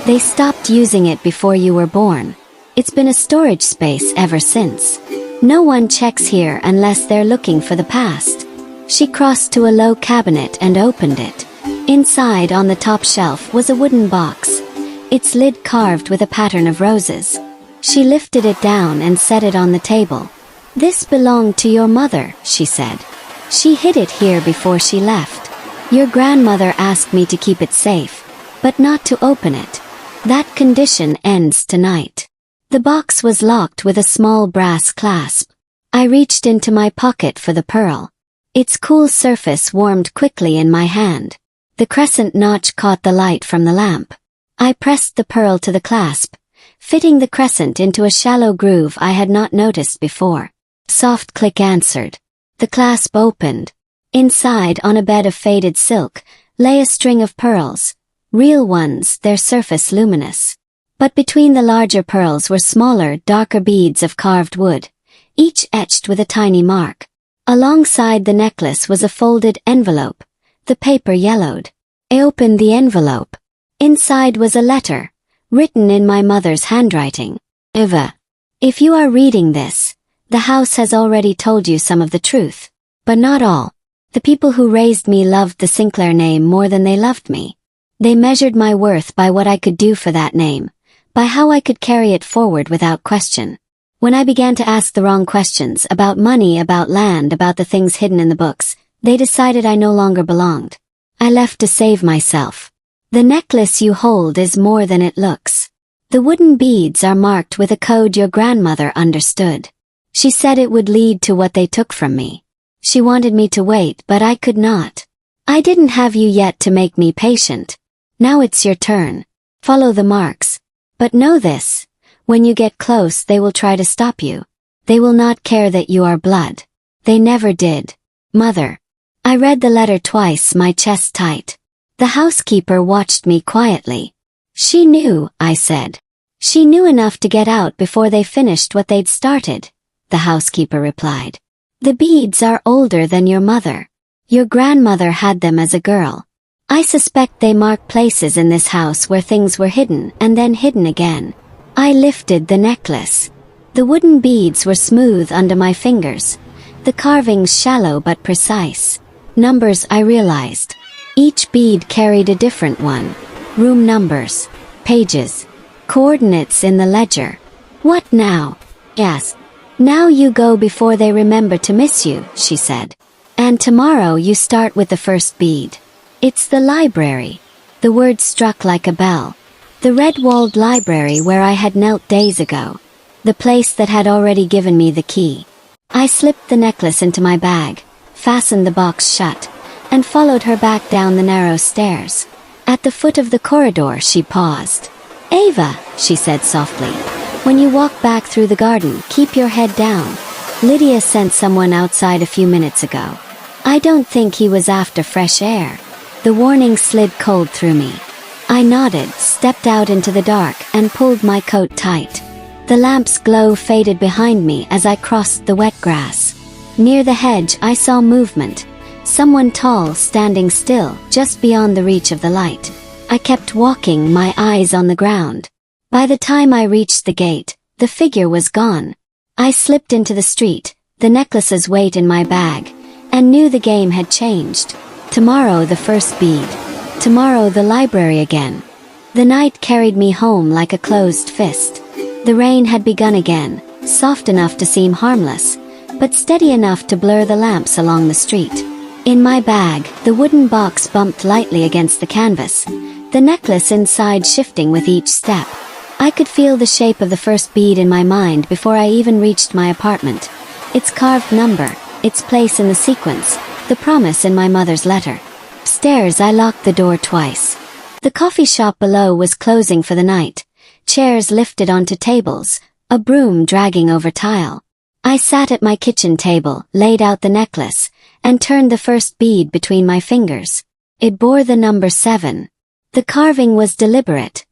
"They stopped using it before you were born. It's been a storage space ever since. No one checks here unless they're looking for the past." She crossed to a low cabinet and opened it. Inside, on the top shelf, was a wooden box, its lid carved with a pattern of roses. She lifted it down and set it on the table. "This belonged to your mother," she said. "She hid it here before she left. Your grandmother asked me to keep it safe, but not to open it. That condition ends tonight." The box was locked with a small brass clasp. I reached into my pocket for the pearl. Its cool surface warmed quickly in my hand. The crescent notch caught the light from the lamp. I pressed the pearl to the clasp, fitting the crescent into a shallow groove I had not noticed before. Soft click answered. The clasp opened. Inside, on a bed of faded silk, lay a string of pearls, real ones, their surface luminous. But between the larger pearls were smaller, darker beads of carved wood, each etched with a tiny mark. Alongside the necklace was a folded envelope, the paper yellowed. I opened the envelope. Inside was a letter, written in my mother's handwriting. "Eva, if you are reading this, the house has already told you some of the truth, but not all. The people who raised me loved the Sinclair name more than they loved me. They measured my worth by what I could do for that name, by how I could carry it forward without question. When I began to ask the wrong questions about money, about land, about the things hidden in the books, they decided I no longer belonged. I left to save myself. The necklace you hold is more than it looks. The wooden beads are marked with a code your grandmother understood. She said it would lead to what they took from me. She wanted me to wait, but I could not. I didn't have you yet to make me patient. Now it's your turn. Follow the marks. But know this, when you get close they will try to stop you. They will not care that you are blood. They never did. Mother." I read the letter twice, my chest tight. The housekeeper watched me quietly. "She knew," I said. "She knew enough to get out before they finished what they'd started," the housekeeper replied. "The beads are older than your mother. Your grandmother had them as a girl. I suspect they mark places in this house where things were hidden and then hidden again." I lifted the necklace. The wooden beads were smooth under my fingers, the carvings shallow but precise. Numbers, I realized. Each bead carried a different one. Room numbers, pages, coordinates in the ledger. "What now?" "Yes. Now you go before they remember to miss you," she said. "And tomorrow you start with the first bead. It's the library." The word struck like a bell. The red-walled library where I had knelt days ago. The place that had already given me the key. I slipped the necklace into my bag, fastened the box shut, and followed her back down the narrow stairs. At the foot of the corridor she paused. "Ava," she said softly, "when you walk back through the garden, keep your head down. Lydia sent someone outside a few minutes ago. I don't think he was after fresh air." The warning slid cold through me. I nodded, stepped out into the dark, and pulled my coat tight. The lamp's glow faded behind me as I crossed the wet grass. Near the hedge I saw movement. Someone tall standing still, just beyond the reach of the light. I kept walking, my eyes on the ground. By the time I reached the gate, the figure was gone. I slipped into the street, the necklace's weight in my bag, and knew the game had changed. Tomorrow the first bead. Tomorrow the library again. The night carried me home like a closed fist. The rain had begun again, soft enough to seem harmless, but steady enough to blur the lamps along the street. In my bag, the wooden box bumped lightly against the canvas, the necklace inside shifting with each step. I could feel the shape of the first bead in my mind before I even reached my apartment. Its carved number, its place in the sequence, the promise in my mother's letter. Upstairs I locked the door twice. The coffee shop below was closing for the night, chairs lifted onto tables, a broom dragging over tile. I sat at my kitchen table, laid out the necklace, and turned the first bead between my fingers. It bore the number 7. The carving was deliberate,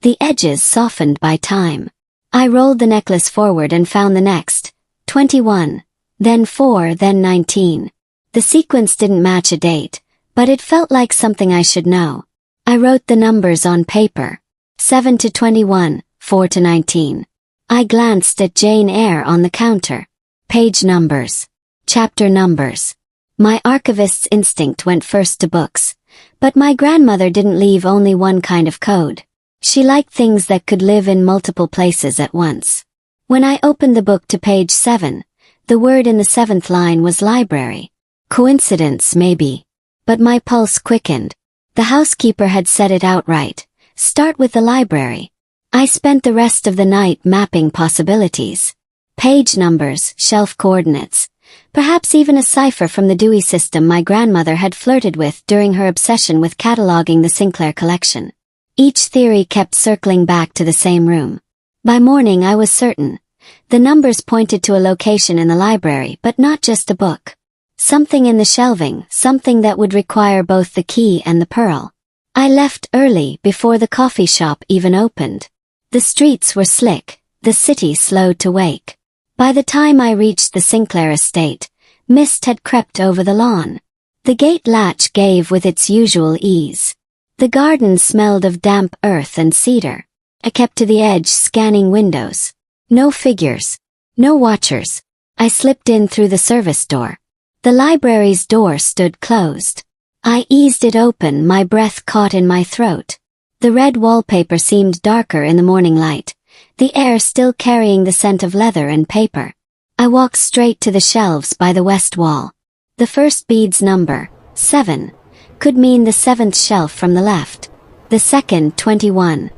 the edges softened by time. I rolled the necklace forward and found the next, 21, then 4, then 19. The sequence didn't match a date, but it felt like something I should know. I wrote the numbers on paper. 7 to 21, 4 to 19. I glanced at Jane Eyre on the counter. Page numbers. Chapter numbers. My archivist's instinct went first to books, but my grandmother didn't leave only one kind of code. She liked things that could live in multiple places at once. When I opened the book to page 7, the word in the 7th line was library. Coincidence, maybe. But my pulse quickened. The housekeeper had said it outright. Start with the library. I spent the rest of the night mapping possibilities. Page numbers, shelf coordinates. Perhaps even a cipher from the Dewey System my grandmother had flirted with during her obsession with cataloging the Sinclair collection. Each theory kept circling back to the same room. By morning I was certain. The numbers pointed to a location in the library, but not just a book. Something in the shelving, something that would require both the key and the pearl. I left early, before the coffee shop even opened. The streets were slick, the city slowed to wake. By the time I reached the Sinclair estate, mist had crept over the lawn. The gate latch gave with its usual ease. The garden smelled of damp earth and cedar. I kept to the edge, scanning windows. No figures. No watchers. I slipped in through the service door. The library's door stood closed. I eased it open, my breath caught in my throat. The red wallpaper seemed darker in the morning light, the air still carrying the scent of leather and paper. I walked straight to the shelves by the west wall. The first bead's number, 7, could mean the 7th shelf from the left. The second, 21,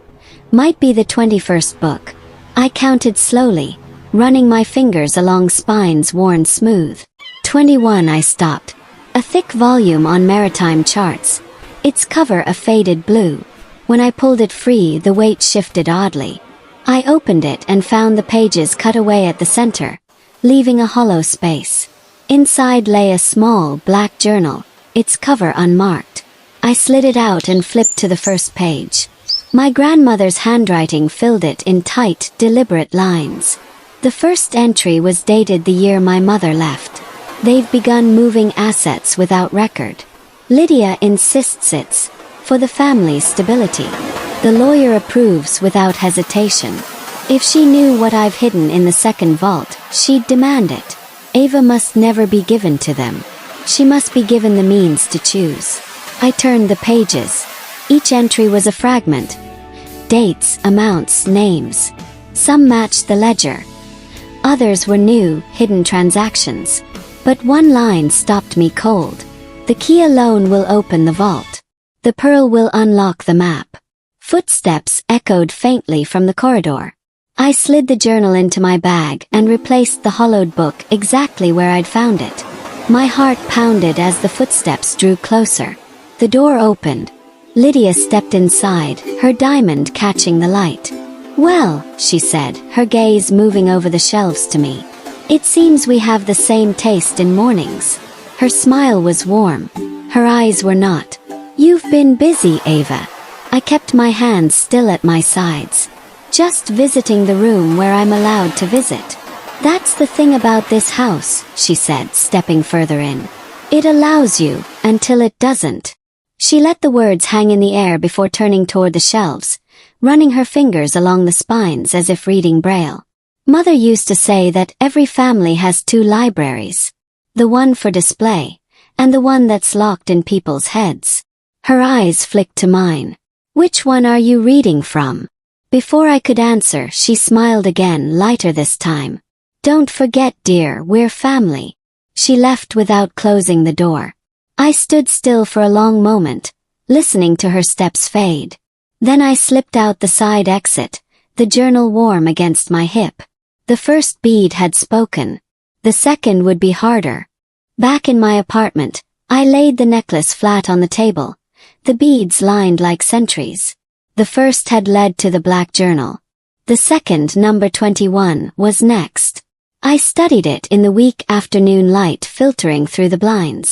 might be the 21st book. I counted slowly, running my fingers along spines worn smooth. 21, I stopped. A thick volume on maritime charts. Its cover a faded blue. When I pulled it free, the weight shifted oddly. I opened it and found the pages cut away at the center, leaving a hollow space. Inside lay a small, black journal, its cover unmarked. I slid it out and flipped to the first page. My grandmother's handwriting filled it in tight, deliberate lines. The first entry was dated the year my mother left. They've begun moving assets without record. Lydia insists it's for the family's stability. The lawyer approves without hesitation. If she knew what I've hidden in the second vault, she'd demand it. Ava must never be given to them. She must be given the means to choose. I turned the pages. Each entry was a fragment. Dates, amounts, names. Some matched the ledger. Others were new, hidden transactions. But one line stopped me cold. The key alone will open the vault. The pearl will unlock the map. Footsteps echoed faintly from the corridor. I slid the journal into my bag and replaced the hollowed book exactly where I'd found it. My heart pounded as the footsteps drew closer. The door opened. Lydia stepped inside, her diamond catching the light. "Well," she said, her gaze moving over the shelves to me. "It seems we have the same taste in mornings." Her smile was warm. Her eyes were not. "You've been busy, Ava." I kept my hands still at my sides. "Just visiting the room where I'm allowed to visit." "That's the thing about this house," she said, stepping further in. "It allows you, until it doesn't." She let the words hang in the air before turning toward the shelves, running her fingers along the spines as if reading Braille. "Mother used to say that every family has 2 libraries. The one for display, and the one that's locked in people's heads." Her eyes flicked to mine. "Which one are you reading from?" Before I could answer, she smiled again, lighter this time. "Don't forget, dear, we're family." She left without closing the door. I stood still for a long moment, listening to her steps fade. Then I slipped out the side exit, the journal warm against my hip. The first bead had spoken. The second would be harder. Back in my apartment, I laid the necklace flat on the table, the beads lined like sentries. The first had led to the black journal. The second, number 21, was next. I studied it in the weak afternoon light filtering through the blinds.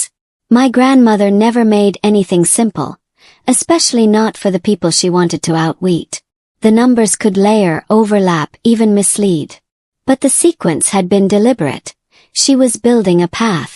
My grandmother never made anything simple, especially not for the people she wanted to outwit. The numbers could layer, overlap, even mislead. But the sequence had been deliberate. She was building a path.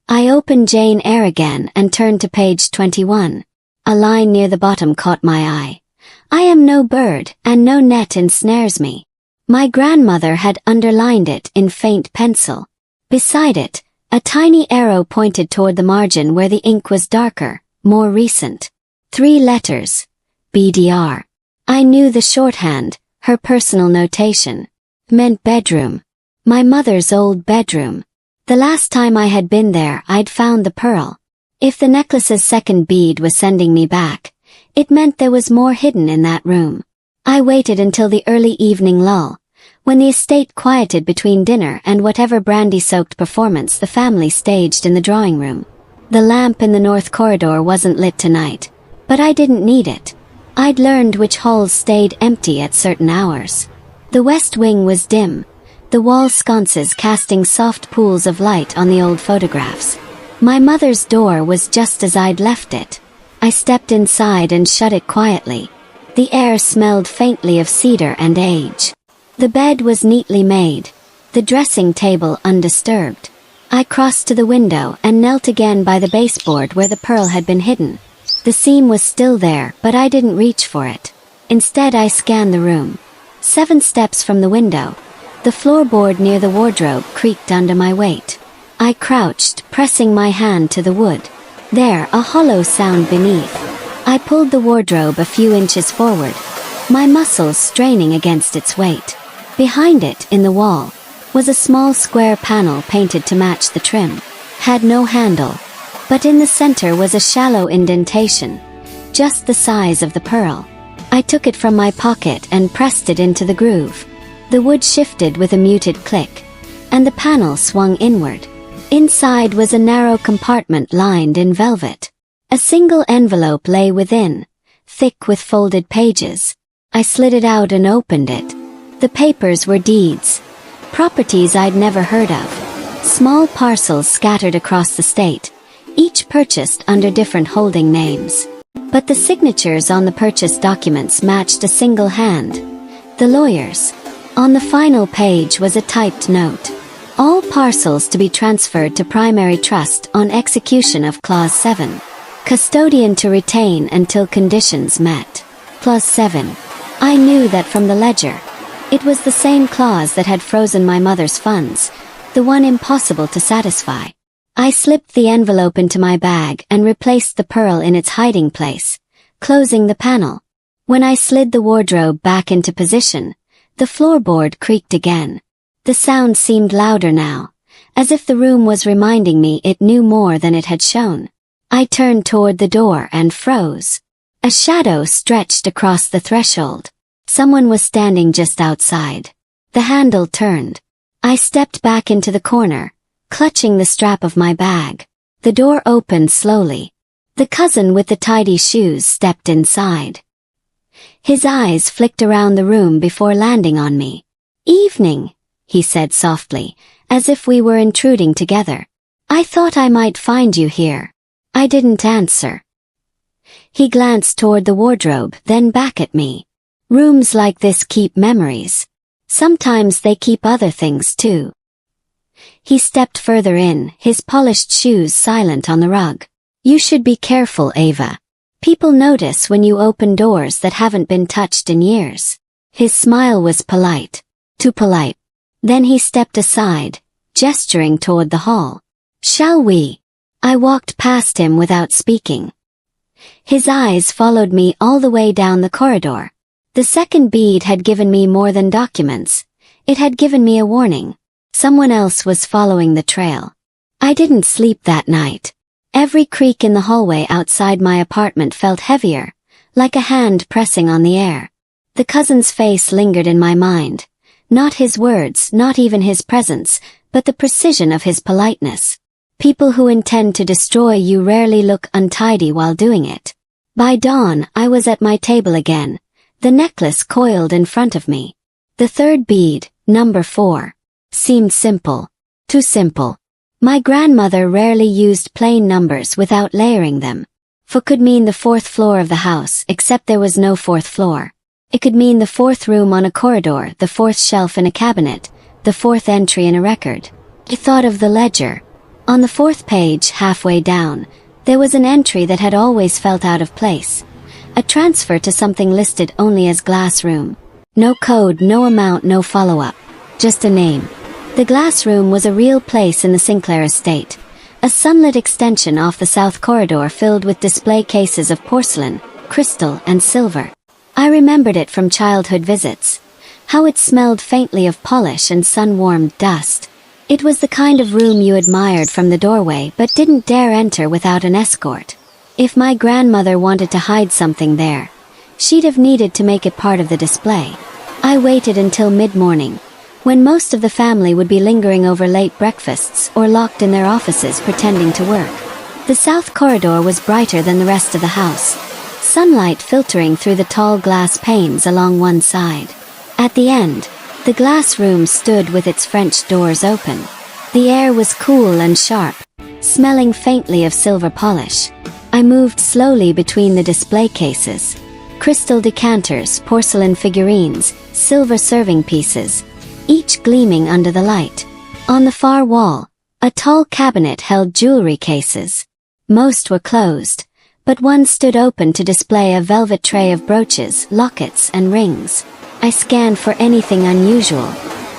I opened Jane Eyre again and turned to page 21. A line near the bottom caught my eye. I am no bird, and no net ensnares me. My grandmother had underlined it in faint pencil. Beside it, a tiny arrow pointed toward the margin where the ink was darker, more recent. 3 letters. BDR. I knew the shorthand, her personal notation. Meant bedroom. My mother's old bedroom. The last time I had been there, I'd found the pearl. If the necklace's second bead was sending me back, it meant there was more hidden in that room. I waited until the early evening lull, when the estate quieted between dinner and whatever brandy-soaked performance the family staged in the drawing room. The lamp in the north corridor wasn't lit tonight, but I didn't need it. I'd learned which halls stayed empty at certain hours. The west wing was dim, the wall sconces casting soft pools of light on the old photographs. My mother's door was just as I'd left it. I stepped inside and shut it quietly. The air smelled faintly of cedar and age. The bed was neatly made, the dressing table undisturbed. I crossed to the window and knelt again by the baseboard where the pearl had been hidden. The seam was still there, but I didn't reach for it. Instead, I scanned the room. 7 steps from the window, the floorboard near the wardrobe creaked under my weight. I crouched, pressing my hand to the wood. There, a hollow sound beneath. I pulled the wardrobe a few inches forward, my muscles straining against its weight. Behind it, in the wall, was a small square panel painted to match the trim. Had no handle, but in the center was a shallow indentation, just the size of the pearl. I took it from my pocket and pressed it into the groove. The wood shifted with a muted click, and the panel swung inward. Inside was a narrow compartment lined in velvet. A single envelope lay within, thick with folded pages. I slid it out and opened it. The papers were deeds, properties I'd never heard of. Small parcels scattered across the state, each purchased under different holding names. But the signatures on the purchase documents matched a single hand, the lawyer's. On the final page was a typed note. All parcels to be transferred to primary trust on execution of Clause 7. Custodian to retain until conditions met. Clause 7. I knew that from the ledger. It was the same clause that had frozen my mother's funds, the one impossible to satisfy. I slipped the envelope into my bag and replaced the pearl in its hiding place, closing the panel. When I slid the wardrobe back into position, the floorboard creaked again. The sound seemed louder now, as if the room was reminding me it knew more than it had shown. I turned toward the door and froze. A shadow stretched across the threshold. Someone was standing just outside. The handle turned. I stepped back into the corner, clutching the strap of my bag. The door opened slowly. The cousin with the tidy shoes stepped inside. His eyes flicked around the room before landing on me. "Evening," he said softly, as if we were intruding together. "I thought I might find you here." I didn't answer. He glanced toward the wardrobe, then back at me. Rooms like this keep memories. Sometimes they keep other things too. He stepped further in, his polished shoes silent on the rug. "You should be careful, Ava. People notice when you open doors that haven't been touched in years." His smile was polite. Too polite. Then he stepped aside, gesturing toward the hall. "Shall we?" I walked past him without speaking. His eyes followed me all the way down the corridor. The second bead had given me more than documents. It had given me a warning. Someone else was following the trail. I didn't sleep that night. Every creak in the hallway outside my apartment felt heavier, like a hand pressing on the air. The cousin's face lingered in my mind. Not his words, not even his presence, but the precision of his politeness. People who intend to destroy you rarely look untidy while doing it. By dawn, I was at my table again, the necklace coiled in front of me. The third bead, number 4, seemed simple. Too simple. My grandmother rarely used plain numbers without layering them. 4 could mean the 4th floor of the house, except there was no 4th floor. It could mean the 4th room on a corridor, the 4th shelf in a cabinet, the 4th entry in a record. I thought of the ledger. On the fourth page, halfway down, there was an entry that had always felt out of place. A transfer to something listed only as glass room. No code, no amount, no follow-up. Just a name. The glass room was a real place in the Sinclair estate. A sunlit extension off the south corridor filled with display cases of porcelain, crystal, and silver. I remembered it from childhood visits. How it smelled faintly of polish and sun-warmed dust. It was the kind of room you admired from the doorway but didn't dare enter without an escort. If my grandmother wanted to hide something there, she'd have needed to make it part of the display. I waited until mid-morning, when most of the family would be lingering over late breakfasts or locked in their offices pretending to work. The south corridor was brighter than the rest of the house, sunlight filtering through the tall glass panes along one side. At the end, the glass room stood with its French doors open. The air was cool and sharp, smelling faintly of silver polish. I moved slowly between the display cases. Crystal decanters, porcelain figurines, silver serving pieces, each gleaming under the light. On the far wall, a tall cabinet held jewelry cases. Most were closed, but one stood open to display a velvet tray of brooches, lockets, and rings. I scanned for anything unusual.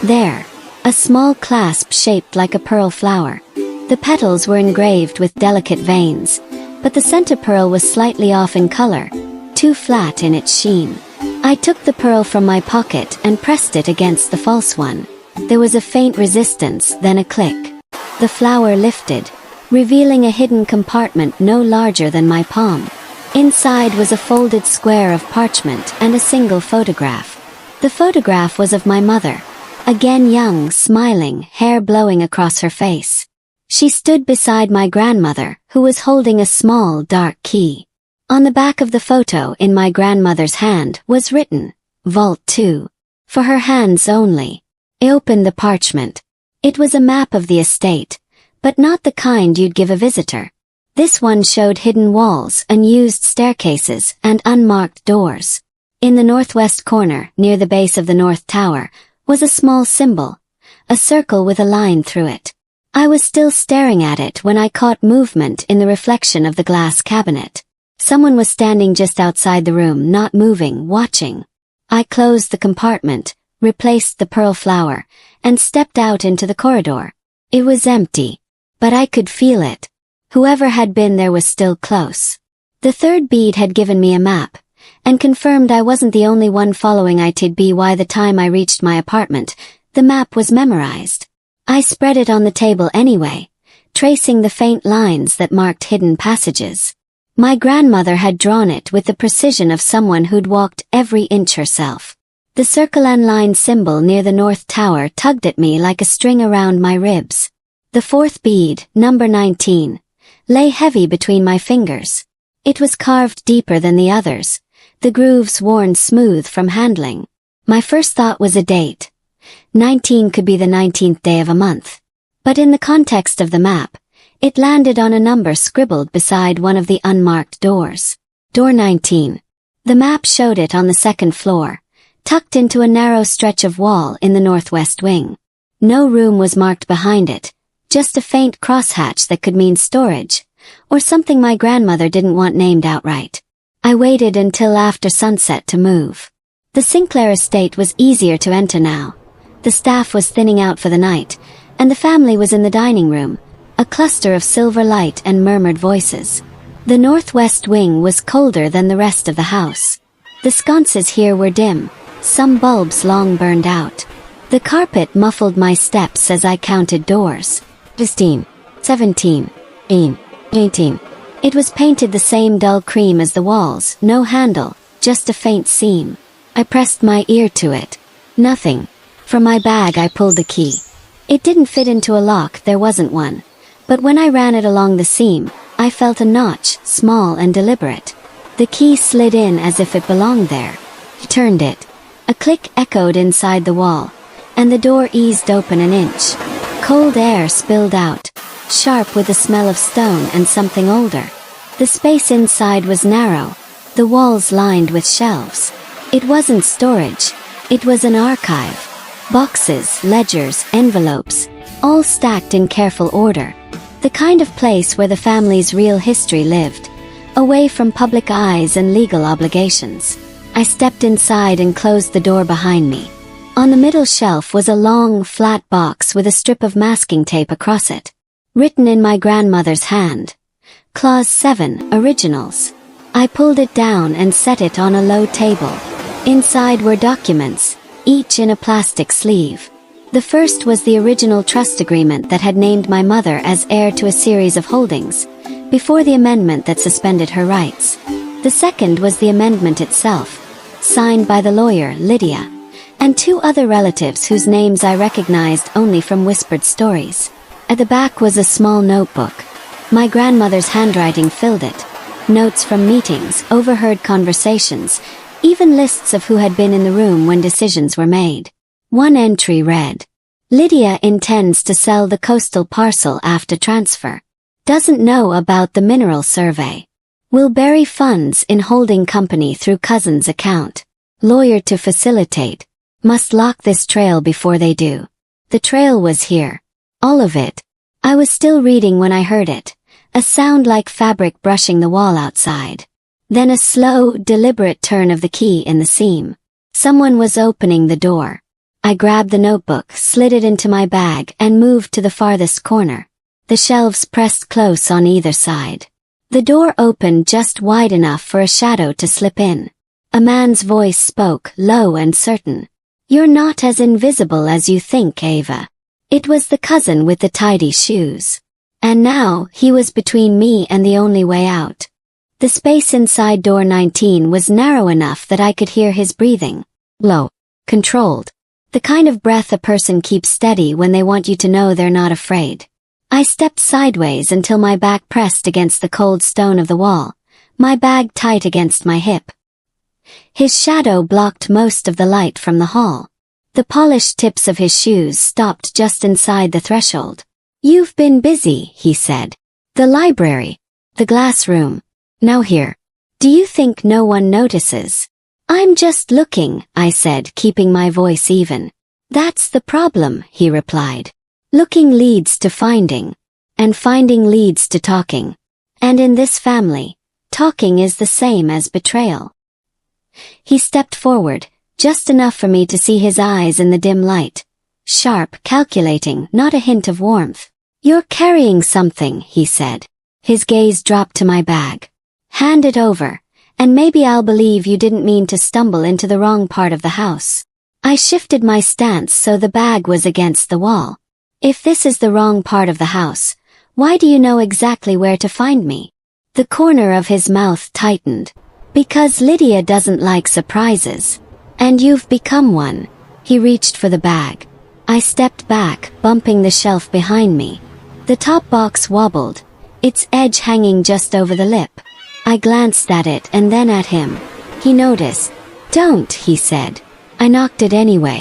There, a small clasp shaped like a pearl flower. The petals were engraved with delicate veins, but the center pearl was slightly off in color, too flat in its sheen. I took the pearl from my pocket and pressed it against the false one. There was a faint resistance, then a click. The flower lifted, revealing a hidden compartment no larger than my palm. Inside was a folded square of parchment and a single photograph. The photograph was of my mother, again young, smiling, hair blowing across her face. She stood beside my grandmother, who was holding a small, dark key. On the back of the photo in my grandmother's hand was written, Vault 2. For her hands only. I opened the parchment. It was a map of the estate, but not the kind you'd give a visitor. This one showed hidden walls, unused staircases, and unmarked doors. In the northwest corner, near the base of the North Tower, was a small symbol, a circle with a line through it. I was still staring at it when I caught movement in the reflection of the glass cabinet. Someone was standing just outside the room, not moving, watching. I closed the compartment, replaced the pearl flower, and stepped out into the corridor. It was empty, but I could feel it. Whoever had been there was still close. The third bead had given me a map, and confirmed I wasn't the only one following it. By the time I reached my apartment, the map was memorized. I spread it on the table anyway, tracing the faint lines that marked hidden passages. My grandmother had drawn it with the precision of someone who'd walked every inch herself. The circle and line symbol near the North Tower tugged at me like a string around my ribs. The fourth bead, number 19, lay heavy between my fingers. It was carved deeper than the others, the grooves worn smooth from handling. My first thought was a date. 19 could be the 19th day of a month. But in the context of the map, it landed on a number scribbled beside one of the unmarked doors. Door 19. The map showed it on the second floor, tucked into a narrow stretch of wall in the northwest wing. No room was marked behind it, just a faint crosshatch that could mean storage, or something my grandmother didn't want named outright. I waited until after sunset to move. The Sinclair estate was easier to enter now. The staff was thinning out for the night, and the family was in the dining room, a cluster of silver light and murmured voices. The northwest wing was colder than the rest of the house. The sconces here were dim, some bulbs long burned out. The carpet muffled my steps as I counted doors. 16, 17, 18. It was painted the same dull cream as the walls, no handle, just a faint seam. I pressed my ear to it. Nothing. From my bag I pulled the key. It didn't fit into a lock, there wasn't one. But when I ran it along the seam, I felt a notch, small and deliberate. The key slid in as if it belonged there. I turned it. A click echoed inside the wall, and the door eased open an inch. Cold air spilled out, sharp with the smell of stone and something older. The space inside was narrow, the walls lined with shelves. It wasn't storage, it was an archive. Boxes, ledgers, envelopes, all stacked in careful order. The The kind of place where the family's real history lived, away from public eyes and legal obligations. I stepped inside and closed the door behind me. On the middle shelf was a long, flat box with a strip of masking tape across it. Written in my grandmother's hand. Clause 7, Originals. I pulled it down and set it on a low table. Inside were documents, each in a plastic sleeve. The first was the original trust agreement that had named my mother as heir to a series of holdings, before the amendment that suspended her rights. The second was the amendment itself, signed by the lawyer, Lydia, and 2 other relatives whose names I recognized only from whispered stories. At the back was a small notebook. My grandmother's handwriting filled it. Notes from meetings, overheard conversations, even lists of who had been in the room when decisions were made. One entry read, "Lydia intends to sell the coastal parcel after transfer. Doesn't know about the mineral survey. Will bury funds in holding company through cousin's account. Lawyer to facilitate. Must lock this trail before they do." The trail was here. All of it. I was still reading when I heard it. A sound like fabric brushing the wall outside. Then a slow, deliberate turn of the key in the seam. Someone was opening the door. I grabbed the notebook, slid it into my bag, and moved to the farthest corner. The shelves pressed close on either side. The door opened just wide enough for a shadow to slip in. A man's voice spoke, low and certain. "You're not as invisible as you think, Ava." It was the cousin with the tidy shoes. And now, he was between me and the only way out. The space inside door 19 was narrow enough that I could hear his breathing. Low. Controlled. The kind of breath a person keeps steady when they want you to know they're not afraid. I stepped sideways until my back pressed against the cold stone of the wall, my bag tight against my hip. His shadow blocked most of the light from the hall. The polished tips of his shoes stopped just inside the threshold. "You've been busy," he said. "The library. The glass room. Now here. Do you think no one notices?" "I'm just looking," I said, keeping my voice even. "That's the problem," he replied. "Looking leads to finding. And finding leads to talking. And in this family, talking is the same as betrayal." He stepped forward, just enough for me to see his eyes in the dim light. Sharp, calculating, not a hint of warmth. "You're carrying something," he said. His gaze dropped to my bag. "Hand it over, and maybe I'll believe you didn't mean to stumble into the wrong part of the house." I shifted my stance so the bag was against the wall. "If this is the wrong part of the house, why do you know exactly where to find me?" The corner of his mouth tightened. "Because Lydia doesn't like surprises. And you've become one." He reached for the bag. I stepped back, bumping the shelf behind me. The top box wobbled, its edge hanging just over the lip. I glanced at it and then at him. He noticed. "Don't," he said. I knocked it anyway.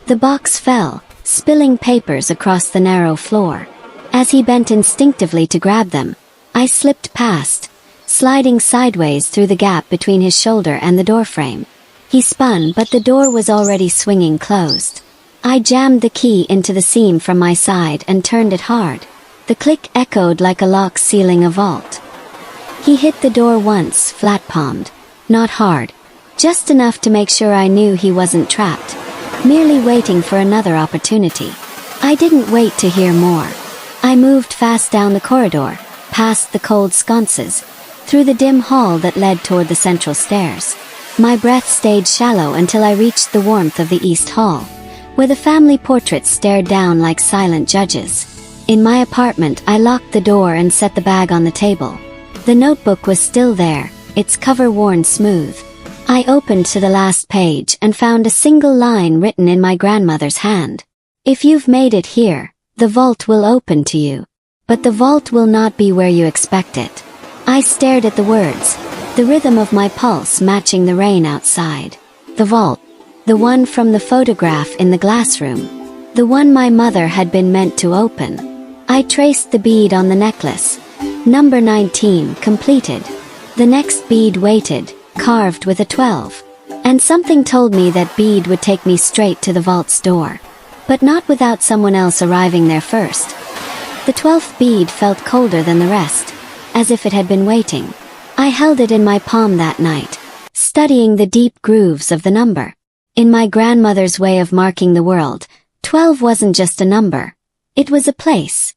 The box fell, spilling papers across the narrow floor. As he bent instinctively to grab them, I slipped past, sliding sideways through the gap between his shoulder and the doorframe. He spun, but the door was already swinging closed. I jammed the key into the seam from my side and turned it hard. The click echoed like a lock sealing a vault. He hit the door once, flat-palmed. Not hard. Just enough to make sure I knew he wasn't trapped. Merely waiting for another opportunity. I didn't wait to hear more. I moved fast down the corridor, past the cold sconces, through the dim hall that led toward the central stairs. My breath stayed shallow until I reached the warmth of the East Hall, where the family portraits stared down like silent judges. In my apartment, I locked the door and set the bag on the table. The notebook was still there, its cover worn smooth. I opened to the last page and found a single line written in my grandmother's hand. "If you've made it here, the vault will open to you. But the vault will not be where you expect it." I stared at the words, the rhythm of my pulse matching the rain outside. The vault. The one from the photograph in the glass room. The one my mother had been meant to open. I traced the bead on the necklace. Number 19, completed. The next bead waited, carved with a 12. And something told me that bead would take me straight to the vault's door. But not without someone else arriving there first. The 12th bead felt colder than the rest, as if it had been waiting. I held it in my palm that night, studying the deep grooves of the number. In my grandmother's way of marking the world, 12 wasn't just a number. It was a place.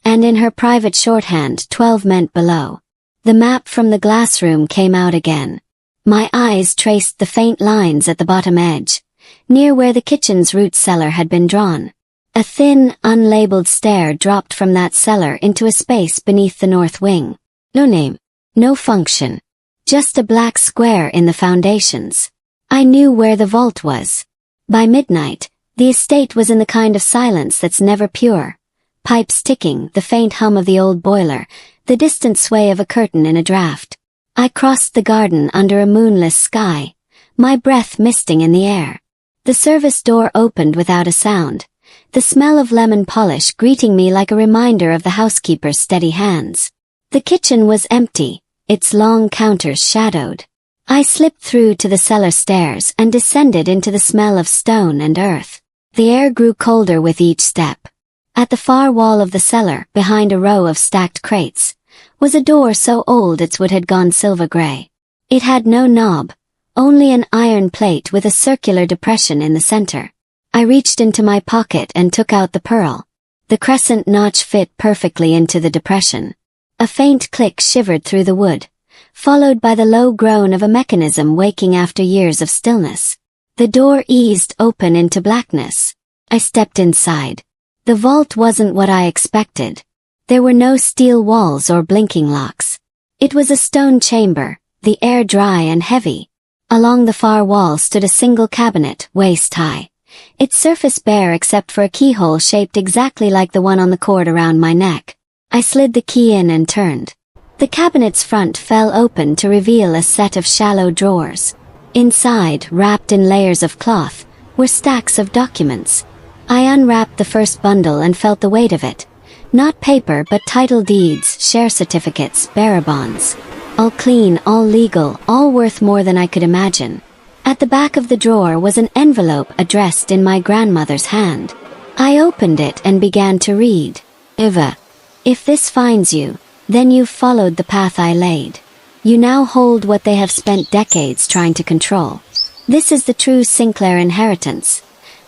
And in her private shorthand, 12 meant below. The map from the glass room came out again. My eyes traced the faint lines at the bottom edge, near where the kitchen's root cellar had been drawn. A thin, unlabeled stair dropped from that cellar into a space beneath the north wing. No name. No function. Just a black square in the foundations. I knew where the vault was. By midnight, the estate was in the kind of silence that's never pure. Pipes ticking, the faint hum of the old boiler, the distant sway of a curtain in a draft. I crossed the garden under a moonless sky, my breath misting in the air. The service door opened without a sound, the smell of lemon polish greeting me like a reminder of the housekeeper's steady hands. The kitchen was empty, its long counters shadowed. I slipped through to the cellar stairs and descended into the smell of stone and earth. The air grew colder with each step. At the far wall of the cellar, behind a row of stacked crates, was a door so old its wood had gone silver gray. It had no knob, only an iron plate with a circular depression in the center. I reached into my pocket and took out the pearl. The crescent notch fit perfectly into the depression. A faint click shivered through the wood, followed by the low groan of a mechanism waking after years of stillness. The door eased open into blackness. I stepped inside. The vault wasn't what I expected. There were no steel walls or blinking locks. It was a stone chamber, the air dry and heavy. Along the far wall stood a single cabinet, waist high, its surface bare except for a keyhole shaped exactly like the one on the cord around my neck. I slid the key in and turned. The cabinet's front fell open to reveal a set of shallow drawers. Inside, wrapped in layers of cloth, were stacks of documents. I unwrapped the first bundle and felt the weight of it. Not paper but title deeds, share certificates, bearer bonds. All clean, all legal, all worth more than I could imagine. At the back of the drawer was an envelope addressed in my grandmother's hand. I opened it and began to read. Eva. If this finds you, then you've followed the path I laid. You now hold what they have spent decades trying to control. This is the true Sinclair inheritance.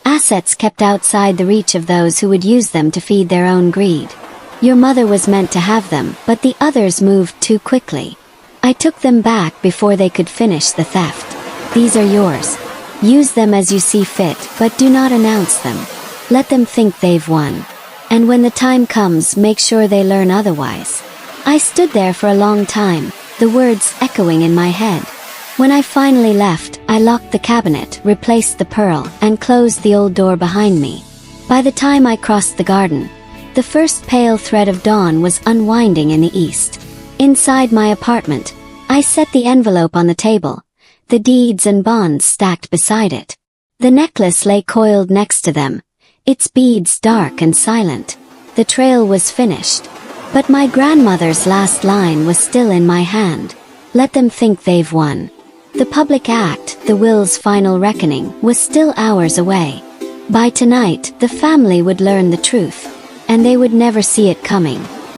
Assets kept outside the reach of those who would use them to feed their own greed. Your mother was meant to have them, but the others moved too quickly. I took them back before they could finish the theft. These are yours. Use them as you see fit, but do not announce them. Let them think they've won. And when the time comes, make sure they learn otherwise. I stood there for a long time, the words echoing in my head. When I finally left, I locked the cabinet, replaced the pearl, and closed the old door behind me. By the time I crossed the garden, the first pale thread of dawn was unwinding in the east. Inside my apartment, I set the envelope on the table, the deeds and bonds stacked beside it. The necklace lay coiled next to them, its beads dark and silent. The trail was finished. But my grandmother's last line was still in my hand. Let them think they've won. The public act, the will's final reckoning, was still hours away. By tonight, the family would learn the truth, and they would never see it coming.